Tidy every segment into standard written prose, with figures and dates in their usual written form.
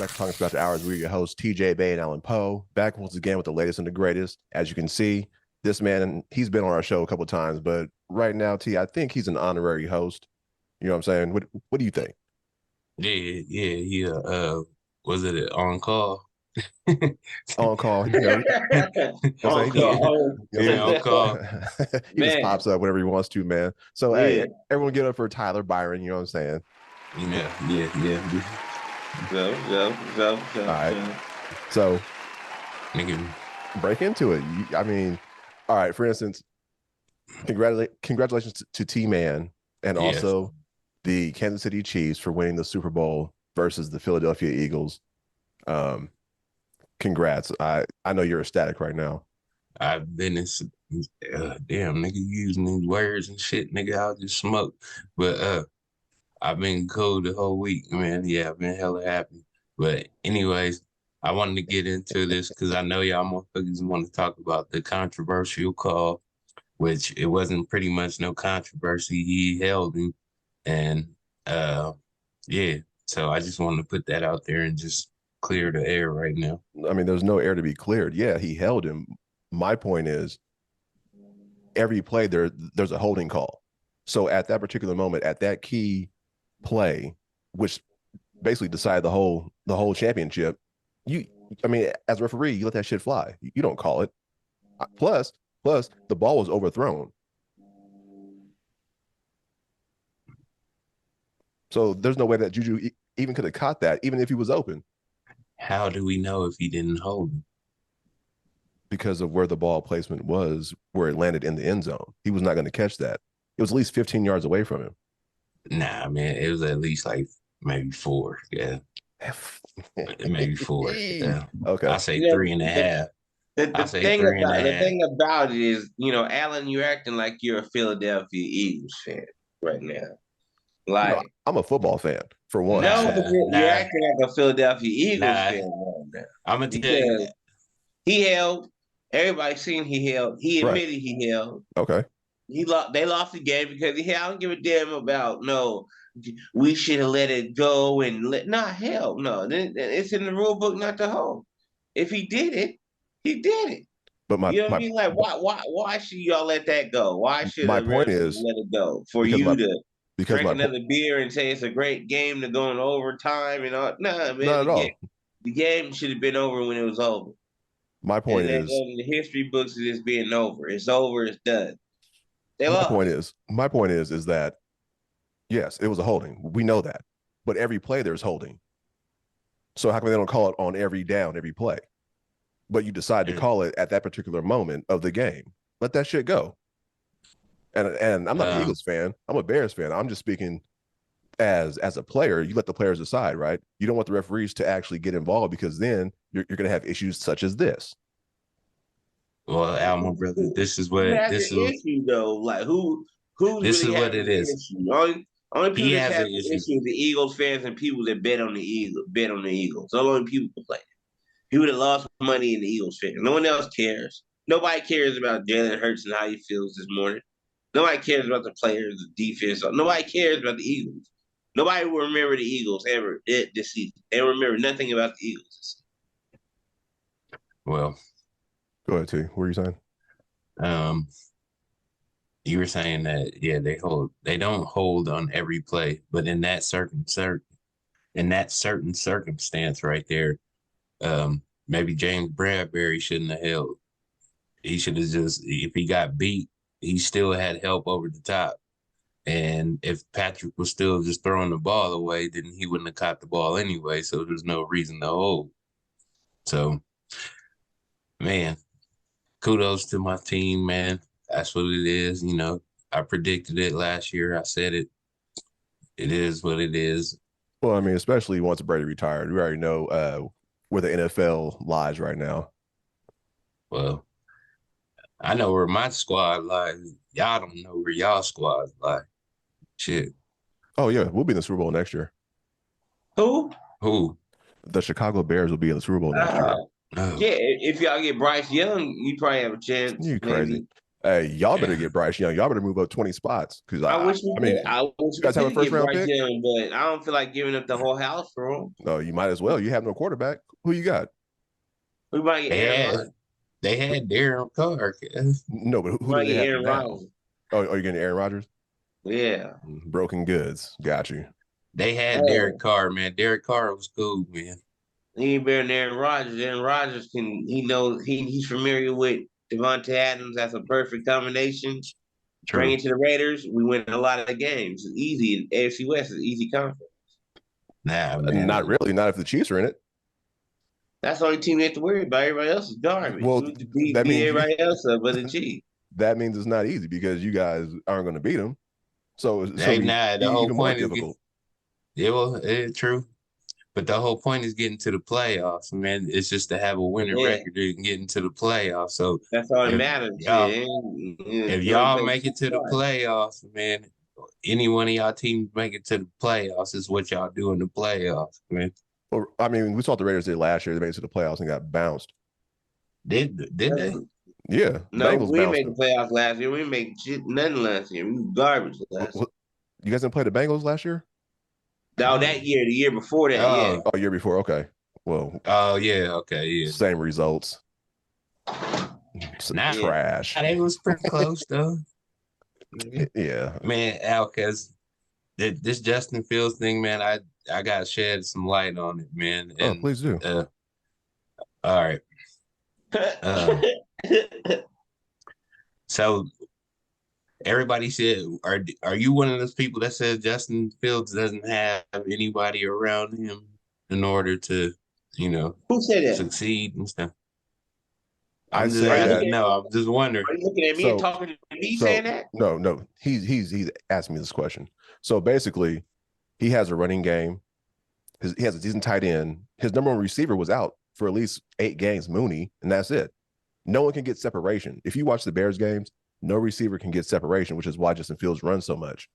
back to Talkin Spit After Hours. We're your hosts, TJ Bay and Alan Poe, back once again with the latest and the greatest. As you can see, this man, he's been on our show a couple of times, but right now, T, I think he's an honorary host. You know what I'm saying? What do you think? Yeah. Was it an on call? On call, you know. On call. Yeah, on call. He just Man. pops up whenever he wants to, man. So, Yeah. hey, everyone get up for Tyler Byron. You know what I'm saying? Yeah. So. All right. So, Nigga, break into it. I mean, all right, for instance, congratulations to T-Man and Yes. also the Kansas City Chiefs for winning the Super Bowl versus the Philadelphia Eagles. Congrats. I know you're ecstatic right now. I've been in damn nigga using these words and shit, nigga. I'll just smoke. But I've been cold the whole week, man. Yeah, I've been hella happy. But anyways, I wanted to get into this because I know y'all motherfuckers want to talk about the controversial call, which it wasn't pretty much no controversy. He held him. And yeah, so I just wanted to put that out there and just clear the air right now. I mean, there's no air to be cleared. Yeah, he held him. My point is, every play there's a holding call. So at that particular moment, at that key play, which basically decided the whole championship, I mean, as a referee, you let that shit fly. You don't call it. Plus, the ball was overthrown. So there's no way that Juju even could have caught that, even if he was open. How do we know if he didn't hold him? Because of where the ball placement was, where it landed in the end zone. He was not going to catch that. It was at least 15 yards away from him. Nah, man, it was at least like maybe 4. Yeah. Maybe 4. Yeah. Okay. I say 3.5. The thing about it is, Alan, you're acting like you're a Philadelphia Eagles fan right now. Like, I'm a football fan, for one. No, but you're acting like a Philadelphia Eagles fan right now. I'm going to tell you that. He held. Everybody seen he held. He admitted he held. Okay. They lost the game because I don't give a damn about we should have let it go and hell no. It's in the rule book not to hold. If he did it, he did it. But you know what I mean? Like why should y'all let that go? Why should my point is let it go for you to drink another beer and say it's a great game to go in overtime and all? Nah, man. Not at all. The game should have been over when it was over. My point is, the history books of this being over. It's over. It's done. My point is that yes, it was a holding. We know that, but every play there's holding. So how come they don't call it on every down, every play? But you decide to call it at that particular moment of the game. Let that shit go. And I'm not an Eagles fan. I'm a Bears fan. I'm just speaking as a player. You let the players decide, right? You don't want the referees to actually get involved because then you're going to have issues such as this. Well, Alma, brother, this is issue though. Like who's this really is what it is. Issue? Only people that have an issue is the Eagles fans and people that bet on the Eagles. The only people complain. People that lost money in the Eagles fans. No one else cares. Nobody cares about Jalen Hurts and how he feels this morning. Nobody cares about the players, the defense. Nobody cares about the Eagles. Nobody will remember the Eagles ever this season. They don't remember nothing about the Eagles. Well, go ahead, T. What were you saying? You were saying that they don't hold on every play, but in that certain circumstance right there, maybe James Bradbury shouldn't have held. He should have just, if he got beat, he still had help over the top. And if Patrick was still just throwing the ball away, then he wouldn't have caught the ball anyway. So there's no reason to hold. So, man, kudos to my team, man. That's what it is. I predicted it last year. I said it. It is what it is. Well, I mean, especially once Brady retired, we already know where the NFL lies right now. Well, I know where my squad lies. Y'all don't know where y'all squad lies. Shit. Oh, yeah. We'll be in the Super Bowl next year. Who? The Chicago Bears will be in the Super Bowl next year. Yeah, if y'all get Bryce Young, you probably have a chance. You crazy. Hey, y'all better get Bryce Young. Y'all better move up 20 spots because I wish we mean, could. I wish you we guys have a could first get round Bryce pick. Young, but I don't feel like giving up the whole house for him. No, you might as well. You have no quarterback. Who you got? We might get Aaron Rodgers. They had Darren Carr. No, but who do they have Aaron now? Rodgers. Oh, are you getting Aaron Rodgers? Yeah. Broken goods. Got you. They had Derek Carr, man. Derek Carr was cool, man. He ain't better than Aaron Rodgers. Aaron Rodgers he's familiar with Devontae Adams. That's a perfect combination. True. Bring it to the Raiders. We win a lot of the games. It's easy. AFC West is easy conference. Nah, man. Not really. Not if the Chiefs are in it. That's the only team you have to worry about. Everybody else is garbage. Well, beat everybody else up but the Chiefs. That means it's not easy because you guys aren't going to beat them. So it's the whole even point more difficult. It's true. But the whole point is getting to the playoffs, man. It's just to have a winning record and get into the playoffs. So that's all that matters. If y'all make it to the playoffs, man, any one of y'all teams make it to the playoffs is what y'all do in the playoffs, man. Well, I mean, we saw what the Raiders did last year. They made it to the playoffs and got bounced. Did they? Yeah. No, we made the playoffs last year. We didn't make nothing last year. We were garbage last year. You guys didn't play the Bengals last year? No, that year, the year before that, yeah. Oh, year before, okay. Well. Oh, yeah, okay, yeah. Same results. Trash. It was pretty close, though. Yeah. Man, Al, because this Justin Fields thing, man, I got to shed some light on it, man. And, please do. All right. So everybody said, are you one of those people that says Justin Fields doesn't have anybody around him in order to, who said that? Succeed and stuff? I'm just wondering. Are you looking at me and talking to me saying that? No. He's asking me this question. So basically, he has a running game. He has a decent tight end. His number one receiver was out for at least 8 games, Mooney, and that's it. No one can get separation. If you watch the Bears games, no receiver can get separation, which is why Justin Fields runs so much.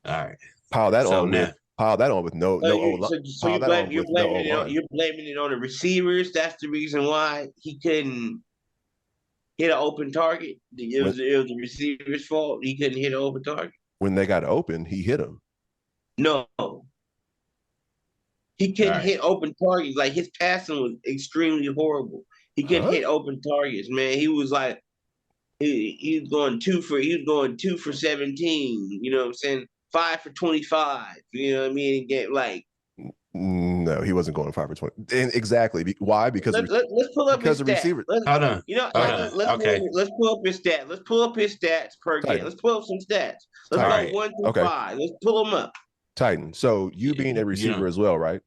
All right. Pile that on with no you're blaming it on the receivers. That's the reason why he couldn't hit an open target. It was the receiver's fault. He couldn't hit an open target. When they got open, he hit them. No. He couldn't hit open targets. Like, his passing was extremely horrible. He couldn't hit open targets, man. He was like, he was going 2 for 17. You know what I'm saying? 5 for 25. You know what I mean? And get like. No, he wasn't going 5 for 20. And exactly. Why? Because let's pull up his stats. Receiver. Hold on. Let's pull up his stats. Let's pull up his stats per game. Let's pull up some stats. Let's go 1 through 5. Let's pull them up. Titan. So you being a receiver as well, right?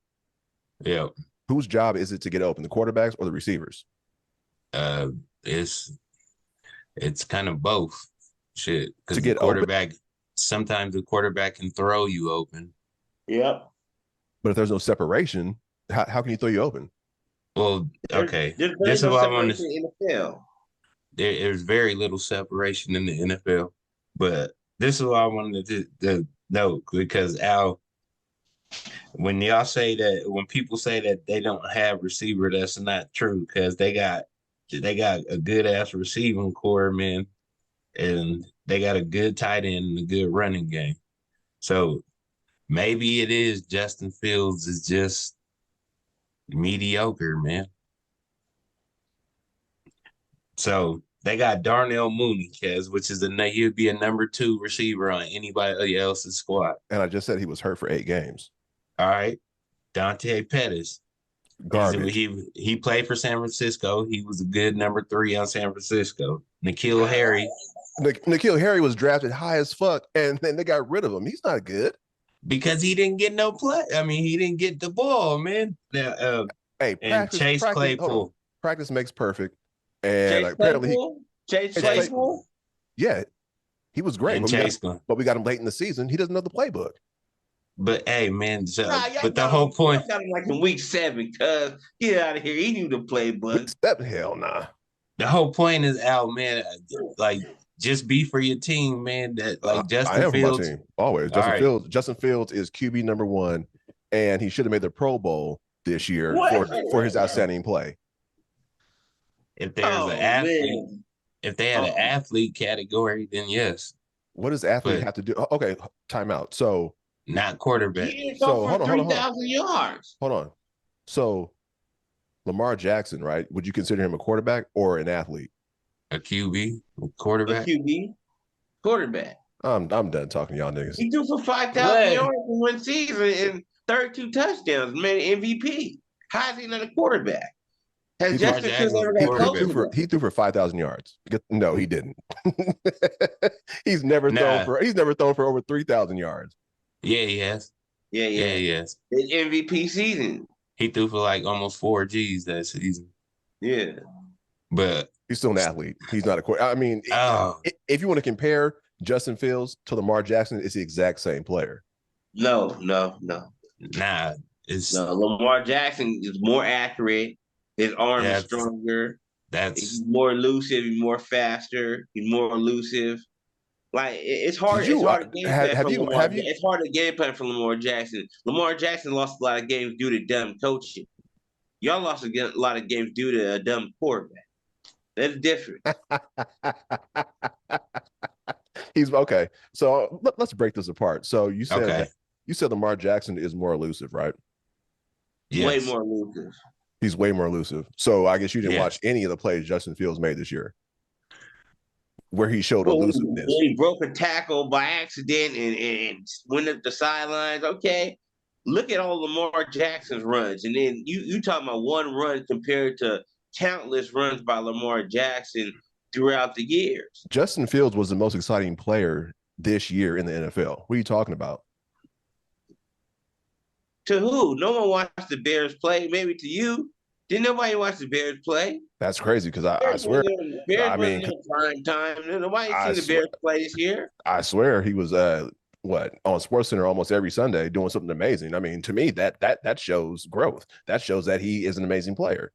Yeah. Whose job is it to get open, the quarterbacks or the receivers? It's kind of both. Shit. To get quarterback, sometimes the quarterback can throw you open. Yep. But if there's no separation, how can you throw you open? Well, okay. This is what I want to in the NFL. There's very little separation in the NFL, but this is what I wanted to know, because Al, when y'all say that, when people say that they don't have receiver, that's not true, because they got a good ass receiving core, man, and they got a good tight end and a good running game. So maybe it is Justin Fields is just mediocre, man. So they got Darnell Mooney, which is he'd be a number 2 receiver on anybody else's squad. And I just said he was hurt for 8 games. All right. Dante Pettis. Garbage. He played for San Francisco. He was a good number 3 on San Francisco. N'Keal Harry. N'Keal Harry was drafted high as fuck, and then they got rid of him. He's not good. Because he didn't get no play. I mean, he didn't get the ball, man. Now, Chase Claypool. Practice makes perfect. And apparently Chase Claypool? Yeah. He was great. But we got him late in the season. He doesn't know the playbook. But hey, man, but the whole point. Got him like in week 7, cuz get out of here. He knew the playbook. Hell nah. The whole point is, Al, man, like, just be for your team, man. That like Justin Fields. For my team. Always. Justin Fields is QB number 1, and he should have made the Pro Bowl this year for his outstanding play. If there's an athlete, If they had an athlete category, then yes. What does athlete have to do? Okay, timeout. So not quarterback. So hold on, 3,000 yards. Hold on. So Lamar Jackson, right? Would you consider him a quarterback or an athlete? A QB, quarterback. A QB, quarterback. I'm done talking to y'all niggas. He threw for 5,000 yards in one season and 32 touchdowns, man, MVP. How is he not a quarterback? Has Justin Fields ever got close to that? He threw for 5,000 yards. No, he didn't. He's never thrown for over 3,000 yards. Yeah, he has. Yeah, he has. His MVP season. He threw for like almost 4 G's that season. Yeah. But he's still an athlete. He's not a quarterback. I mean, if you want to compare Justin Fields to Lamar Jackson, it's the exact same player. No. Nah. Lamar Jackson is more accurate. His arm is stronger. He's more elusive. He's more faster. He's more elusive. Like it's hard. It's hard to game plan for Lamar. It's hard to game plan for Lamar Jackson. Lamar Jackson lost a lot of games due to dumb coaching. Y'all lost a lot of games due to a dumb quarterback. That's different. He's okay. So let's break this apart. So you said Lamar Jackson is more elusive, right? Yes. Way more elusive. He's way more elusive. So I guess you didn't watch any of the plays Justin Fields made this year, where he showed elusiveness. He broke a tackle by accident and went up the sidelines. Okay, look at all Lamar Jackson's runs, and then you talking about one run compared to countless runs by Lamar Jackson throughout the years. Justin Fields was the most exciting player this year in the NFL. What are you talking about? To who? No one watched the Bears play. Maybe to you. Didn't nobody watch the Bears play? That's crazy because I swear. Bears wasn't in prime time. Nobody seen the Bears play this year. I swear he was on SportsCenter almost every Sunday doing something amazing. I mean, to me, that shows growth. That shows that he is an amazing player.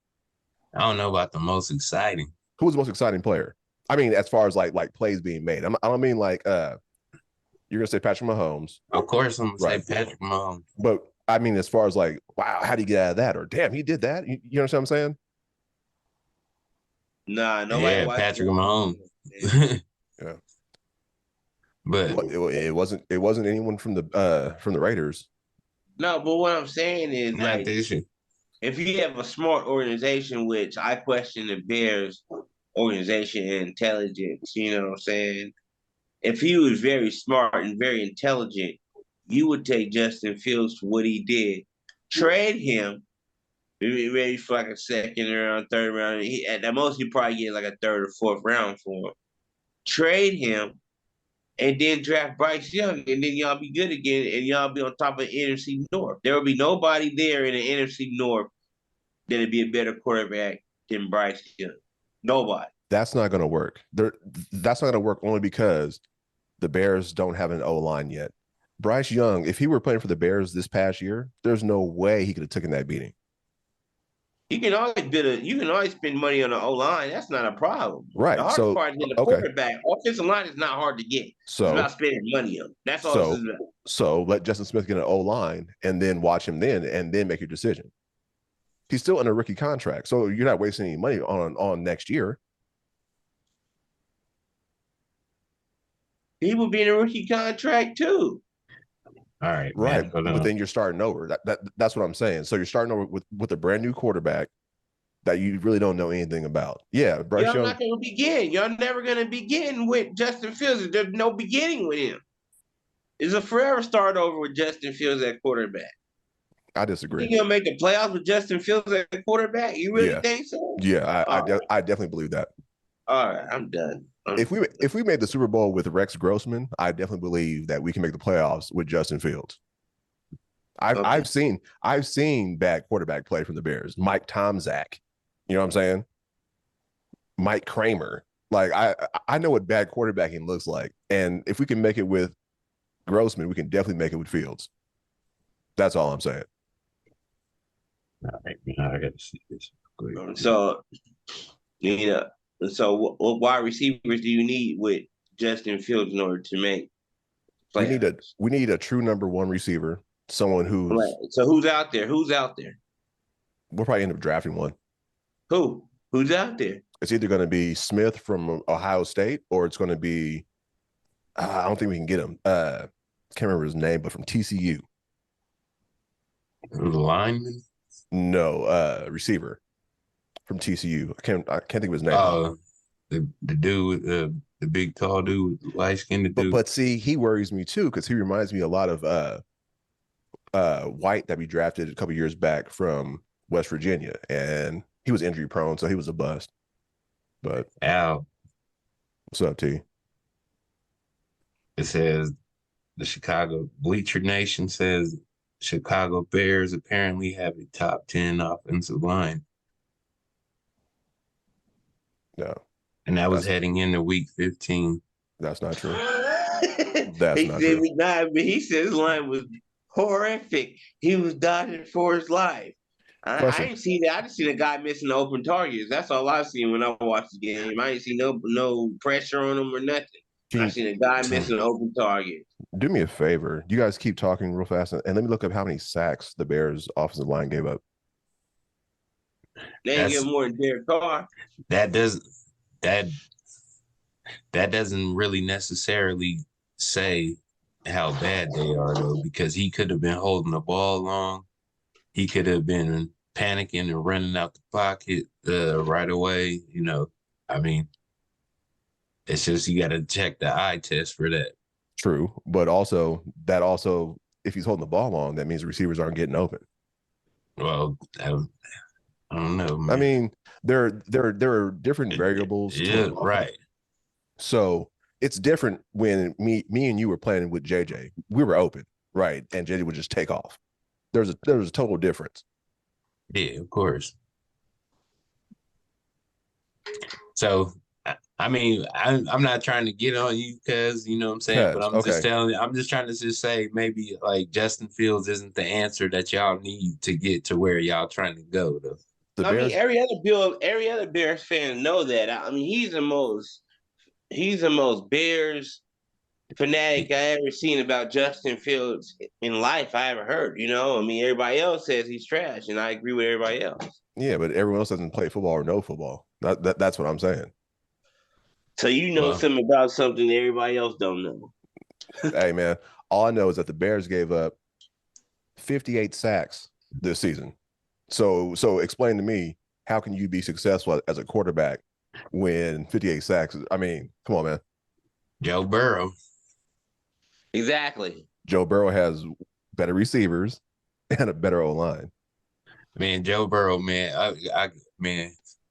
I don't know about the most exciting. Who was the most exciting player? I mean, as far as like plays being made. I don't mean like you're gonna say Patrick Mahomes. Of course, I'm gonna say Patrick Mahomes. But I mean, as far as like, wow, how did he get out of that? Or damn, he did that. You know what I'm saying? Nah, nobody watched Patrick Mahomes. Yeah, but it wasn't anyone from the Raiders. No, but what I'm saying is, like, if you have a smart organization, which I question the Bears' organization and intelligence, you know what I'm saying? If he was very smart and very intelligent, you would take Justin Fields for what he did, trade him, maybe for like a second round, third round. At the most, you probably get like a third or fourth round for him. Trade him, and then draft Bryce Young, and then y'all be good again, and y'all be on top of the NFC North. There will be nobody there in the NFC North that'd be a better quarterback than Bryce Young. Nobody. That's not going to work. That's not going to work only because the Bears don't have an O-line yet. Bryce Young, if he were playing for the Bears this past year, there's no way he could have taken that beating. You can always spend money on the O-line. That's not a problem. Right. The hard part is getting the quarterback. Offensive line is not hard to get. So it's about spending money on. That's all this is about. So let Justin Smith get an O-line and then watch him and then make your decision. He's still in a rookie contract, so you're not wasting any money on next year. He would be in a rookie contract too. All right, right. But then you're starting over. That's what I'm saying. So you're starting over with a brand new quarterback that you really don't know anything about. Yeah, Bryce Young. Y'all not going to begin. Y'all never going to begin with Justin Fields. There's no beginning with him. It's a forever start over with Justin Fields at quarterback. I disagree. You gonna make the playoffs with Justin Fields at quarterback? You really think so? Yeah, I definitely believe that. All right, I'm done. If we made the Super Bowl with Rex Grossman, I definitely believe that we can make the playoffs with Justin Fields. I've seen bad quarterback play from the Bears. Mike Tomczak, you know what I'm saying? Mike Kramer. Like I know what bad quarterbacking looks like, and if we can make it with Grossman, we can definitely make it with Fields. That's all I'm saying. All right, I got to see this. So, so what wide receivers do you need with Justin Fields in order to make playoffs? We need a true number one receiver, someone who's right. So who's out there? We'll probably end up drafting one. Who? Who's out there? It's either going to be Smith from Ohio State or it's going to be I don't think we can get him. Can't remember his name, but from TCU. The lineman? No, receiver from TCU. I can't think of his name. The dude with the big tall dude, light skinned dude. But see, he worries me too because he reminds me a lot of White that we drafted a couple years back from West Virginia, and he was injury prone, so he was a bust. But Al, what's up, T? It says the Chicago Bleacher Nation says Chicago Bears apparently have a top 10 offensive line. No. And that was heading into week 15. That's not true. That's not true. But he said his line was horrific. He was dodging for his life. I didn't see that. I just seen a guy missing open targets. That's all I seen when I watched the game. I didn't see no pressure on him or nothing. I seen a guy missing open targets. Do me a favor. You guys keep talking real fast, and let me look up how many sacks the Bears' offensive line gave up. They didn't get more than Derek Carr. That doesn't really necessarily say how bad they are, though, because he could have been holding the ball long. He could have been panicking and running out the pocket right away. You know, I mean, it's just you got to check the eye test for that. True, but also if he's holding the ball long, that means the receivers aren't getting open. Well, I don't know, man. I mean, there are different variables. Yeah, right. So it's different when me and you were playing with JJ. We were open, right, and JJ would just take off. There's a total difference. Yeah, of course. So, I mean, I'm not trying to get on you because you know what I'm saying, but I'm just telling you, I'm just trying to just say maybe like Justin Fields isn't the answer that y'all need to get to where y'all trying to go, though. I mean, every other Bears fan know that. I mean, he's the most Bears fanatic I ever seen about Justin Fields in life I ever heard. You know, I mean, everybody else says he's trash, and I agree with everybody else. Yeah, but everyone else doesn't play football or know football. That's what I'm saying. So you know something about something that everybody else don't know. Hey, man, all I know is that the Bears gave up 58 sacks this season. So explain to me, how can you be successful as a quarterback when 58 sacks? I mean, come on, man. Joe Burrow. Exactly. Joe Burrow has better receivers and a better O-line. Man, Joe Burrow, man,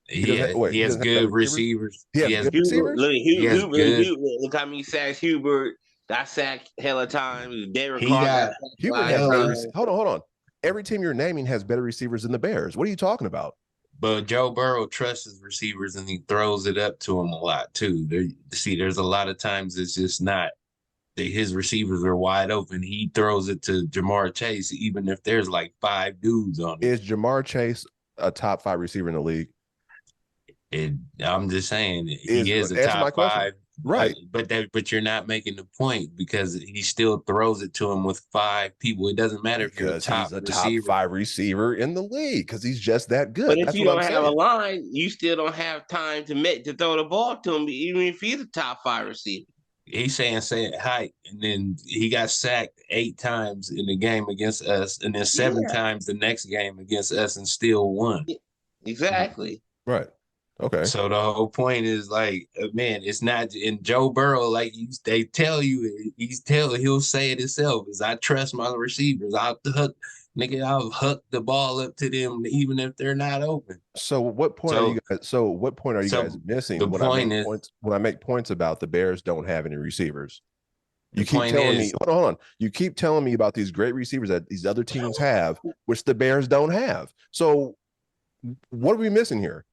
he has good receivers. He has good receivers? Look how many sacks Hubert got sacked hella times. Derek Carr. Hubert has hold on. Every team you're naming has better receivers than the Bears. What are you talking about? But Joe Burrow trusts his receivers and he throws it up to them a lot too. There's a lot of times it's just not that his receivers are wide open. He throws it to Jamar Chase, even if there's like 5 dudes on it. Is Jamar Chase a top 5 receiver in the league? I'm just saying he is a top 5. Right. But you're not making the point because he still throws it to him with 5 people. It doesn't matter if you're top 5 receiver in the league because he's just that good. But if you don't have a line, you still don't have time to throw the ball to him, even if he's a top 5 receiver. He's saying height, and then he got sacked 8 times in the game against us, and then 7 times the next game against us, and still won. Exactly. Right. Okay. So the whole point is like, man, it's not in Joe Burrow. Like they tell you, he'll say it himself. Is I trust my receivers. I'll hook the ball up to them even if they're not open. So what point are you guys? So what point are you guys missing? The point is when I make points about the Bears don't have any receivers. You keep telling me, hold on. You keep telling me about these great receivers that these other teams have, which the Bears don't have. So what are we missing here?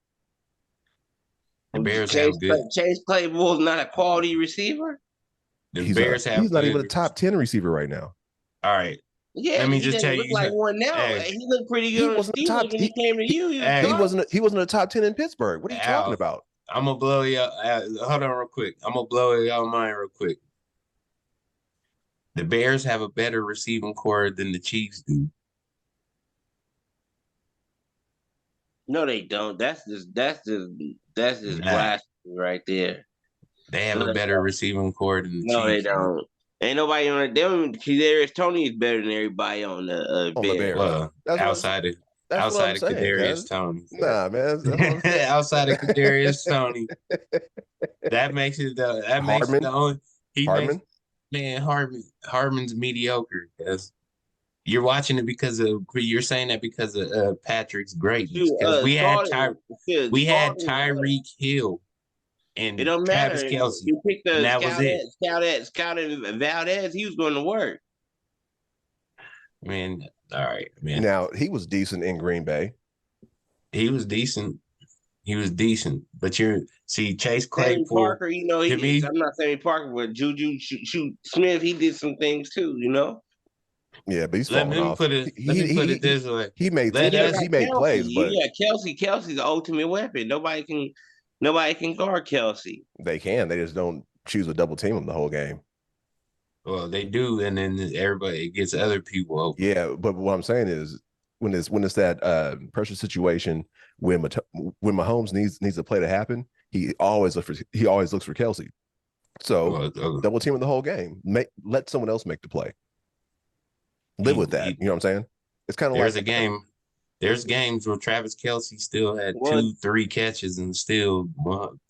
The Bears have good. Chase Claypool is not a quality receiver. He's not even a top 10 receiver right now. All right. Yeah, let me just tell you. Look like one now. He looked pretty good on Steelers when he came to you. He wasn't a top 10 in Pittsburgh. What are you talking about? I'm gonna blow you up. Hold on real quick. I'm gonna blow y'all mind real quick. The Bears have a better receiving core than the Chiefs do. No, they don't. That's just blasphemy right there. They have a better receiving core than the No, Chiefs. they don't. Ain't nobody on it. Kadarius Toney is better than everybody on the Bears. Well, outside of Kadarius Toney. Nah, man. That's what I'm saying. Outside of Kadarius Toney. That makes it the only Hardman? Hardman's mediocre because you're watching it you're saying that because of Patrick's greatness. Because we had Tyreek Hill and it don't Travis matter. Kelce. You picked the that was it. Scout Valdez, he was going to work. Man, all right, man. Now he was decent in Green Bay. He was decent. But Chase Claypool. Parker, I'm not saying Parker, but Juju Smith, he did some things too, Yeah, but he's falling off. Let me put it this way. He made plays, but Kelsey's the ultimate weapon. Nobody can guard Kelsey. They can. They just don't choose to double team him the whole game. Well, they do, and then everybody gets other people open. Yeah, but what I'm saying is when it's that pressure situation when Mahomes needs a play to happen, he always looks for Kelsey. So double team him the whole game. Let someone else make the play. Live with that. You know what I'm saying? It's kind of like there's games where Travis Kelce still had 2-3 catches and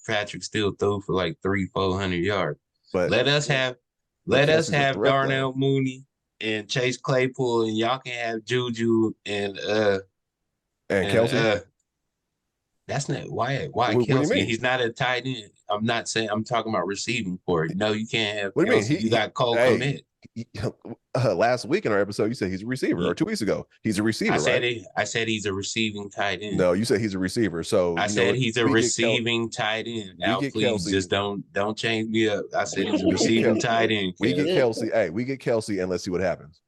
Patrick still threw for like 300-400 yards. But let us have Darnell Mooney and Chase Claypool, and y'all can have Juju and Kelsey. That's not why Kelsey. He's not a tight end. I'm not saying I'm talking about receiving for it. No, you can't have. What do you mean? You got Cole Kmet. Last week in our episode, you said he's a receiver, or 2 weeks ago, he's a receiver. I said he's a receiving tight end. No, you said he's a receiver. So I said he's a receiving tight end. Now, please Kelsey. Just don't change me up. I said he's a receiving tight end. We get Kelsey. Hey, we get Kelsey, and let's see what happens.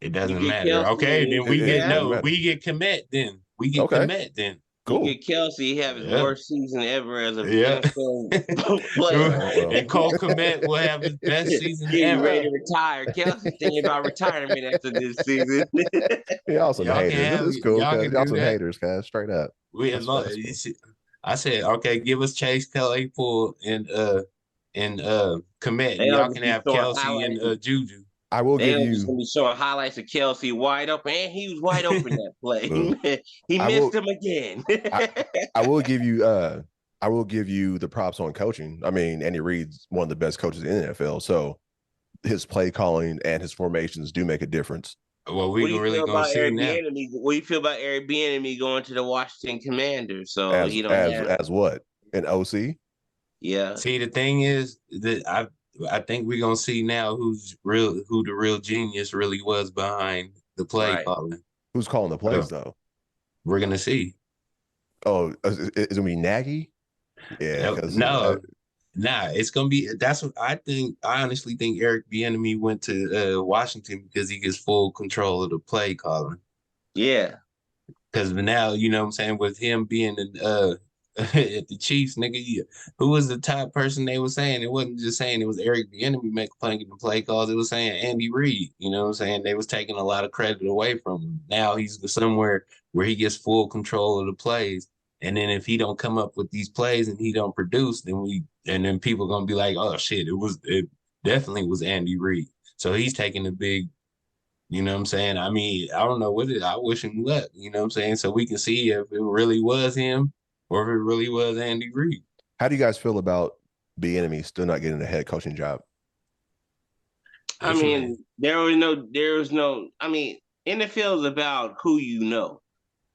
It doesn't matter. Kelsey, okay, then we get Kmet. Then we get Kmet. Then. Cool. Get Kelsey, have his worst season ever as a player. And Cole Kmet will have his best season ever. Ready to retire. Kelsey thinking about retirement after this season. Y'all some haters. This is cool. Y'all some haters, guys. Straight up. I said, okay, give us Chase Claypool and Kmet. Y'all can have Kelsey and Juju. I will give you. Just gonna be showing highlights of Kelsey wide open, and he was wide open that play. He missed him again. I will give you. I will give you the props on coaching. I mean, Andy Reid's one of the best coaches in the NFL, so his play calling and his formations do make a difference. Well, we really gonna see now. What do you feel about Eric Bieniemy going to the Washington Commanders? So as what, an OC? Yeah. See, the thing is that I think we're gonna see now who the real genius really was behind the play calling. Who's calling the plays though? We're gonna see. Oh, is it gonna be Nagy? Yeah. It's gonna be. That's what I think. I honestly think Eric Bieniemy went to Washington because he gets full control of the play calling. Yeah. Because now, you know what I'm saying, with him being at the Chiefs, nigga, who was the top person they were saying? It wasn't just saying it was Eric Bieniemy making the play calls. It was saying Andy Reid. You know what I'm saying? They was taking a lot of credit away from him. Now he's somewhere where he gets full control of the plays. And then if he don't come up with these plays and he don't produce, then people gonna be like, oh shit, it definitely was Andy Reid. So he's taking a big, you know what I'm saying? I mean, I don't know I wish him luck, you know what I'm saying? So we can see if it really was him or if it really was Andy Reid. How do you guys feel about Bieniemy still not getting a head coaching job? I mean, there was no. I mean, NFL is about who you know.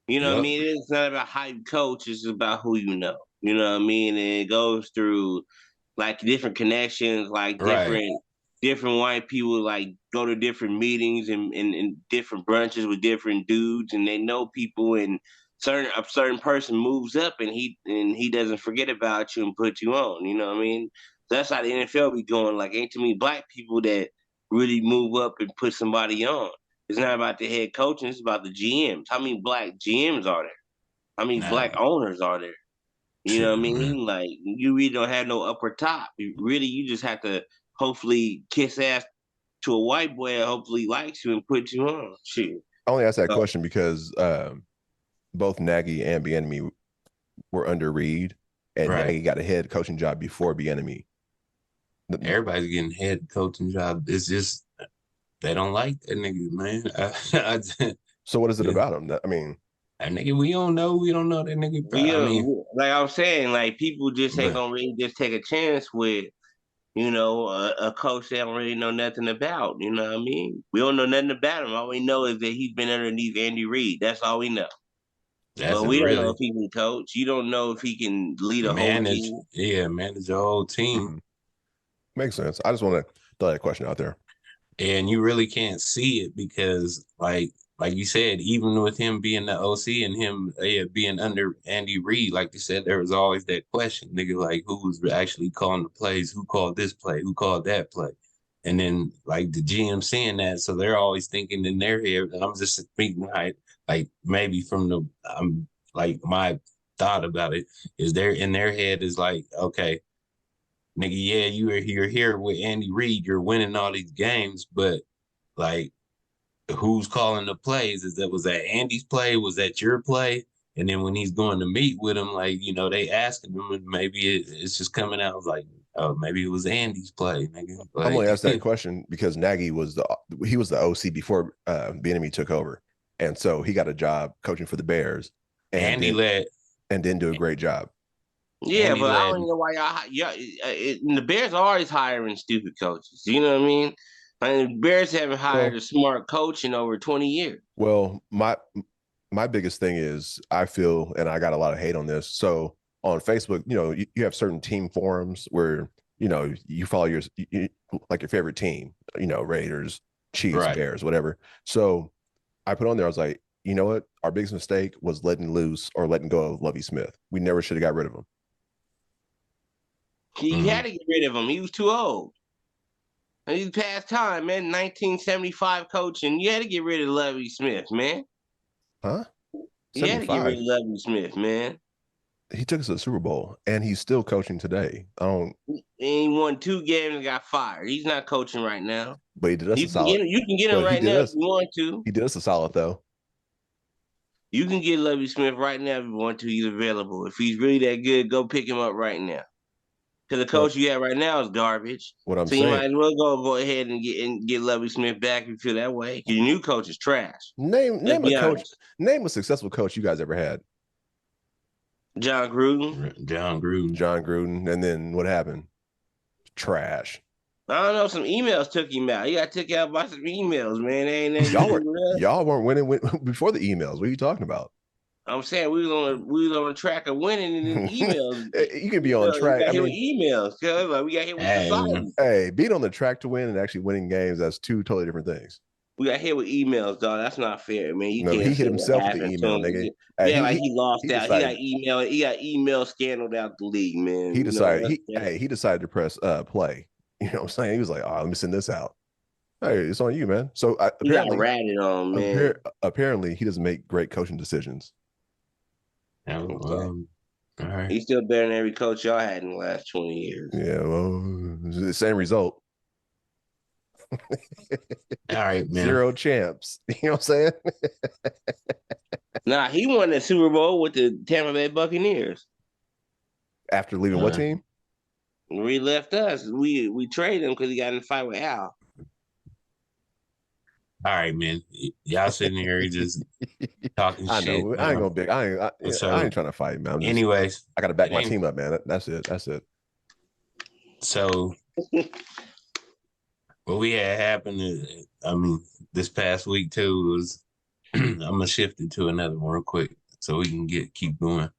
You know what I mean? It's not about how you coach. It's about who you know. You know what I mean? And it goes through like different connections, like different white people like go to different meetings and different brunches with different dudes, and they know people, and a certain person moves up and he doesn't forget about you and put you on. You know what I mean? That's how the NFL be going. Like, ain't too many black people that really move up and put somebody on. It's not about the head coaching, it's about the GMs. How many black GMs are there? How many black owners are there? You know what I mean? Like, you really don't have no upper top. You just have to hopefully kiss ass to a white boy that hopefully likes you and put you on. Shit. I only asked that question because both Nagy and Bieniemy were under Reed, and Nagy got a head coaching job before Bieniemy. Everybody's getting head coaching job. It's just they don't like that nigga, man. So what is it about him? I mean, that nigga, we don't know that nigga. Like I'm saying, like people just ain't gonna really just take a chance with, a coach they don't really know nothing about. You know what I mean? We don't know nothing about him. All we know is that he's been underneath Andy Reid. That's all we know. But we don't know if he can coach. You don't know if he can lead a whole team. Yeah, manage a whole team. Mm-hmm. Makes sense. I just want to throw that question out there. And you really can't see it because, like you said, even with him being the OC and him being under Andy Reid, like you said, there was always that question, nigga, like who was actually calling the plays, who called this play, who called that play. And then like the GM seeing that, so they're always thinking in their head, and I'm just speaking like maybe from like my thought about it is they're in their head is like, okay, nigga, yeah, you're here with Andy Reid, you're winning all these games, but like who's calling the plays? Was that Andy's play? Was that your play? And then when he's going to meet with him, like, they asking him, and maybe it's just coming out like, oh, maybe it was Andy's play, nigga. Like, I'm only asked that question because Nagy was the OC before Bieniemy took over, and so he got a job coaching for the Bears, and didn't do a great job. Yeah, Andy but I don't know why the Bears are always hiring stupid coaches. You know what I mean? The Bears haven't hired a smart coach in over 20 years. Well, my biggest thing is I feel, and I got a lot of hate on this. So on Facebook, you have certain team forums where, you follow your favorite team, Raiders, Chiefs, Bears, whatever. So I put on there, I was like, you know what? Our biggest mistake was letting go of Lovie Smith. We never should have got rid of him. He had to get rid of him. He was too old. And he's past time, man. 1975 coaching. You had to get rid of Lovie Smith, man. Huh? You had to get rid of Lovie Smith, man. He took us to the Super Bowl, and he's still coaching today. He won 2 games and got fired. He's not coaching right now. But he did us a solid. You can get him right now if you want to. He did us a solid, though. You can get Lovie Smith right now if you want to. He's available. If he's really that good, go pick him up right now. Because the coach you have right now is garbage. What I'm saying, you might as well go ahead and get Lovie Smith back if you feel that way. Your new coach is trash. Name a successful coach you guys ever had. John Gruden. John Gruden. And then what happened? Trash. I don't know. Some emails took him out. He got took out by some emails, man. Y'all weren't winning before the emails. What are you talking about? I'm saying we was on a track of winning in the emails. You can be on track. We got hit with emails. We got hit with society. Hey, being on the track to win and actually winning games, that's 2 totally different things. We got hit with emails, dog. That's not fair, man. He hit himself with the email, nigga. He lost out. He got email scandaled out the league, man. He decided he decided to press play. You know what I'm saying? He was like, oh, let me send this out. Hey, it's on you, man. So he got ratted on, man. Apparently, he doesn't make great coaching decisions. All right. He's still better than every coach y'all had in the last 20 years. Yeah, well, the same result. All right, man. 0 champs. You know what I'm saying? Nah, he won the Super Bowl with the Tampa Bay Buccaneers. After leaving what team? When he left us, we traded him because he got in a fight with Al. All right, man. Y'all sitting here just talking shit. I know. I ain't gonna big. I ain't trying to fight, man. Anyways, I got to back my team up, man. That's it. So, what we had happened, this past week too was I'm gonna shift it to another one real quick so we can keep going.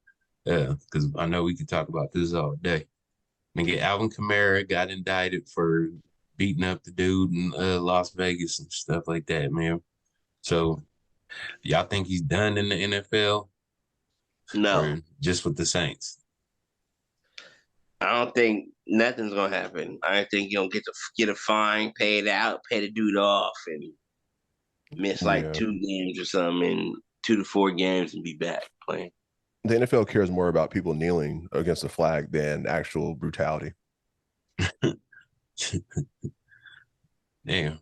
Because I know we could talk about this all day. Nigga, Alvin Kamara got indicted for beating up the dude in Las Vegas and stuff like that, man. So, y'all think he's done in the NFL? No. Or just with the Saints? I don't think nothing's going to happen. I don't think you're going to get a fine, pay it out, pay the dude off, and miss 2 games or something, and 2 to 4 games and be back playing. The NFL cares more about people kneeling against the flag than actual brutality. Damn.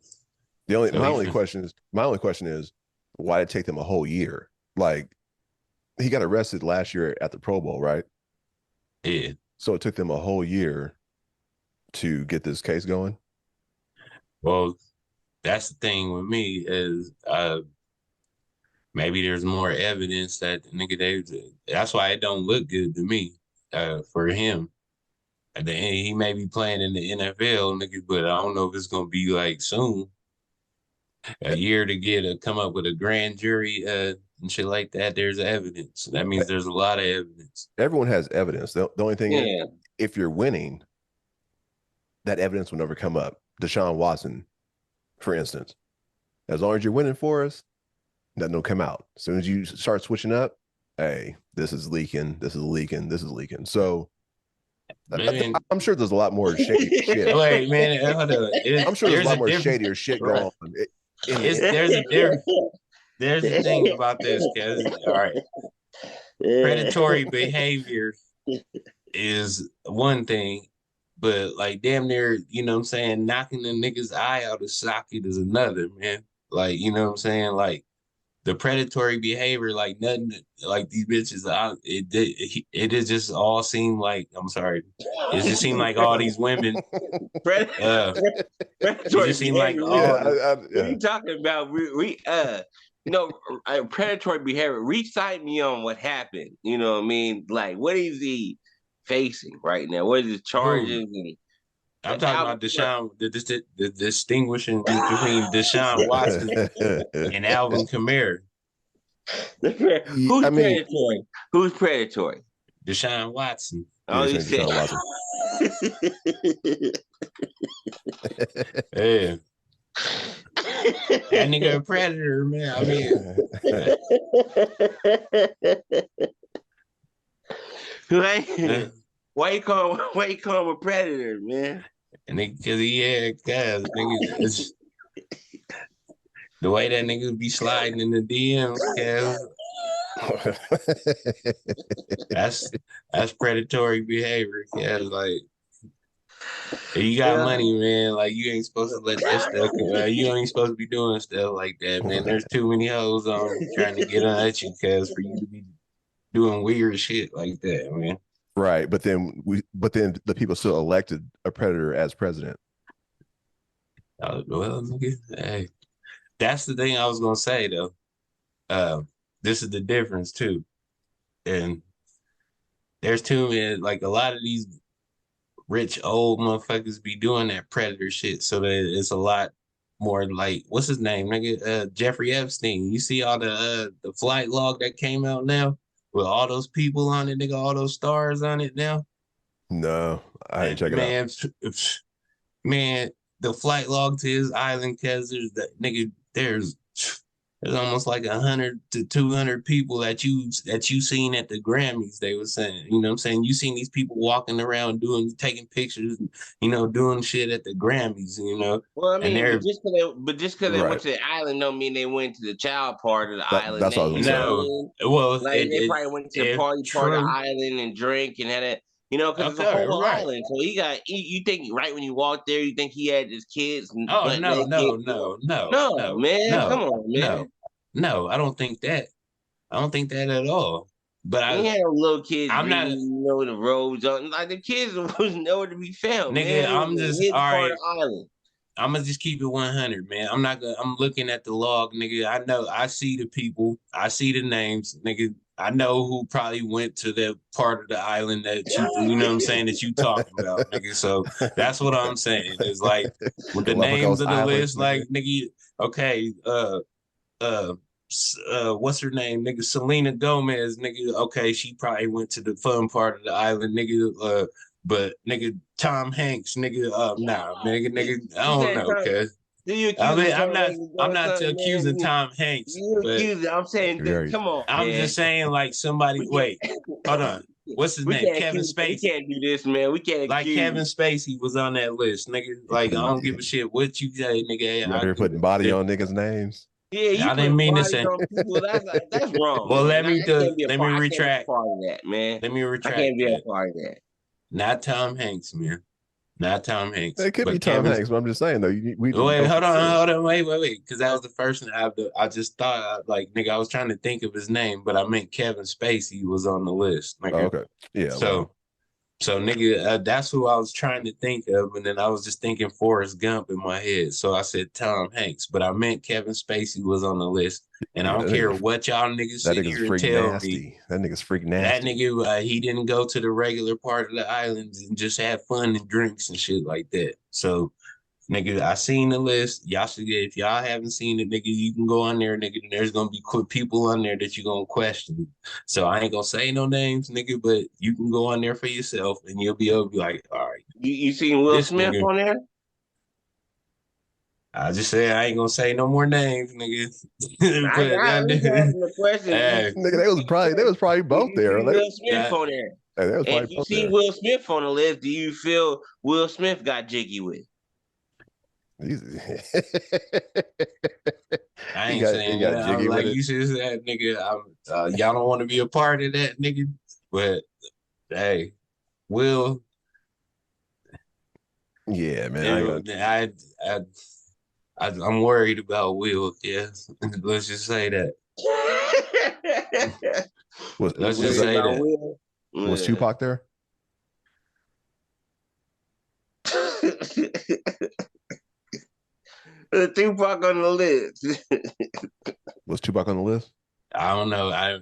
My only question is, why did it take them a whole year? Like, he got arrested last year at the Pro Bowl, right? Yeah. So it took them a whole year to get this case going. Well, that's the thing with me is maybe there's more evidence that the nigga that's why it don't look good to me for him. At the end, he may be playing in the NFL, nigga, but I don't know if it's gonna be like soon. A year to come up with a grand jury and shit like that. There's evidence. That means there's a lot of evidence. Everyone has evidence. The only thing is, if you're winning, that evidence will never come up. Deshaun Watson, for instance, as long as you're winning for us, nothing will come out. As soon as you start switching up, hey, this is leaking, this is leaking, this is leaking. So man, I'm sure there's a lot more shady shit. Wait, man, hold on. I'm sure there's a lot more shadier shit going on. There's a thing about this, cause all right, predatory behavior is one thing, but like damn near, you know what I'm saying, knocking the nigga's eye out of socket is another, man. Like, you know what I'm saying? Like the predatory behavior, like nothing, like these bitches, it just all seemed like, I'm sorry, it just seemed like all these women. Predatory it just seemed like what are you talking about? Predatory behavior. Recite me on what happened. You know what I mean? Like, what is he facing right now? What is his charges? I'm talking about Deshaun, the distinguishing between Deshaun Watson and Alvin Kamara. Who's predatory? Who's predatory? Deshaun Watson. Oh, you said Deshaun Watson. Yeah. That nigga a predator, man. I mean, why you call him a predator, man? And because nigga, the way that nigga be sliding in the DMs, that's predatory behavior, like. You got money, man. Like you ain't supposed to let that stuff. You ain't supposed to be doing stuff like that, man. There's too many hoes on trying to get on at you, for you to be doing weird shit like that, man. Right, but then the people still elected a predator as president. Well, nigga, hey, that's the thing I was gonna say though. This is the difference too, and there's too many. Like a lot of these rich old motherfuckers be doing that predator shit, so that it's a lot more like what's his name, nigga? Jeffrey Epstein. You see all the flight log that came out now with all those people on it, nigga, all those stars on it now. No, I ain't checking out. Man, the flight log to his island, cause there's almost like 100 to 200 people that you seen at the Grammys. They were saying, you know what I'm saying? You seen these people walking around taking pictures, doing shit at the Grammys, Well, I mean, but just because they went to the island don't mean they went to the child part of the island. That's what I was saying. Well, like they probably went to the party part of the island and drink and had it. Because it's a whole island. So you think right when you walk there, you think he had his kids? No, man. Come on, man. No, I don't think that. I don't think that at all. But he had little kids. I'm not, the roads on. Like the kids was nowhere to be found. Nigga, man. I'm just all right. Island. I'm gonna just keep it 100, man. I'm looking at the log, nigga. I know. I see the people. I see the names, nigga. I know who probably went to that part of the island that you know what I'm saying, that you talking about, nigga. So that's what I'm saying. It's like with the names of the island, list, like nigga, okay, what's her name, nigga? Selena Gomez, nigga. Okay, she probably went to the fun part of the island, nigga. But nigga, Tom Hanks, nigga, nah, nigga, I don't know, cuz. I'm not accusing Tom Hanks. I'm saying, come on. I'm just saying, like somebody. Wait, hold on. What's his name? Kevin Spacey. We can't do this, man. We can't. Like Kevin Spacey was on that list, nigga. Like I don't give a shit what you say, nigga. You're putting body on niggas' names. Yeah, I didn't mean to say. That's wrong. Well, let me retract. Part of that, man. Let me retract. I can't be a part of that. Not Tom Hanks, man. Not Tom Hanks. It could be Tom Hanks, but I'm just saying though. Hold on, wait. Because that was the first one I just thought, like, nigga, I was trying to think of his name, but I meant Kevin Spacey was on the list. Nigga. Oh, okay, yeah. So nigga, that's who I was trying to think of, and then I was just thinking Forrest Gump in my head. So I said Tom Hanks, but I meant Kevin Spacey was on the list, and I don't care what y'all niggas sit here and tell me. That nigga's freak nasty. That nigga, he didn't go to the regular part of the islands and just have fun and drinks and shit like that. So, nigga, I seen the list. Y'all should get, if y'all haven't seen it, nigga, you can go on there, nigga, and there's gonna be people on there that you're gonna question. So I ain't gonna say no names, nigga, but you can go on there for yourself and you'll be able to be like, all right. You seen Will Smith nigga, on there? I just said I ain't gonna say no more names, nigga. The question. Nigga, they was probably both there. Will Smith on there. If you see Will Smith on the list, do you feel Will Smith got jiggy with? I ain't saying that. Like you should have said, nigga, y'all don't want to be a part of that, nigga. But hey, Will. Yeah, man. I'm worried about Will. Yes, let's just say that. Let's just say that. Will. Was Tupac there? Tupac on the list. Was Tupac on the list? I don't know. I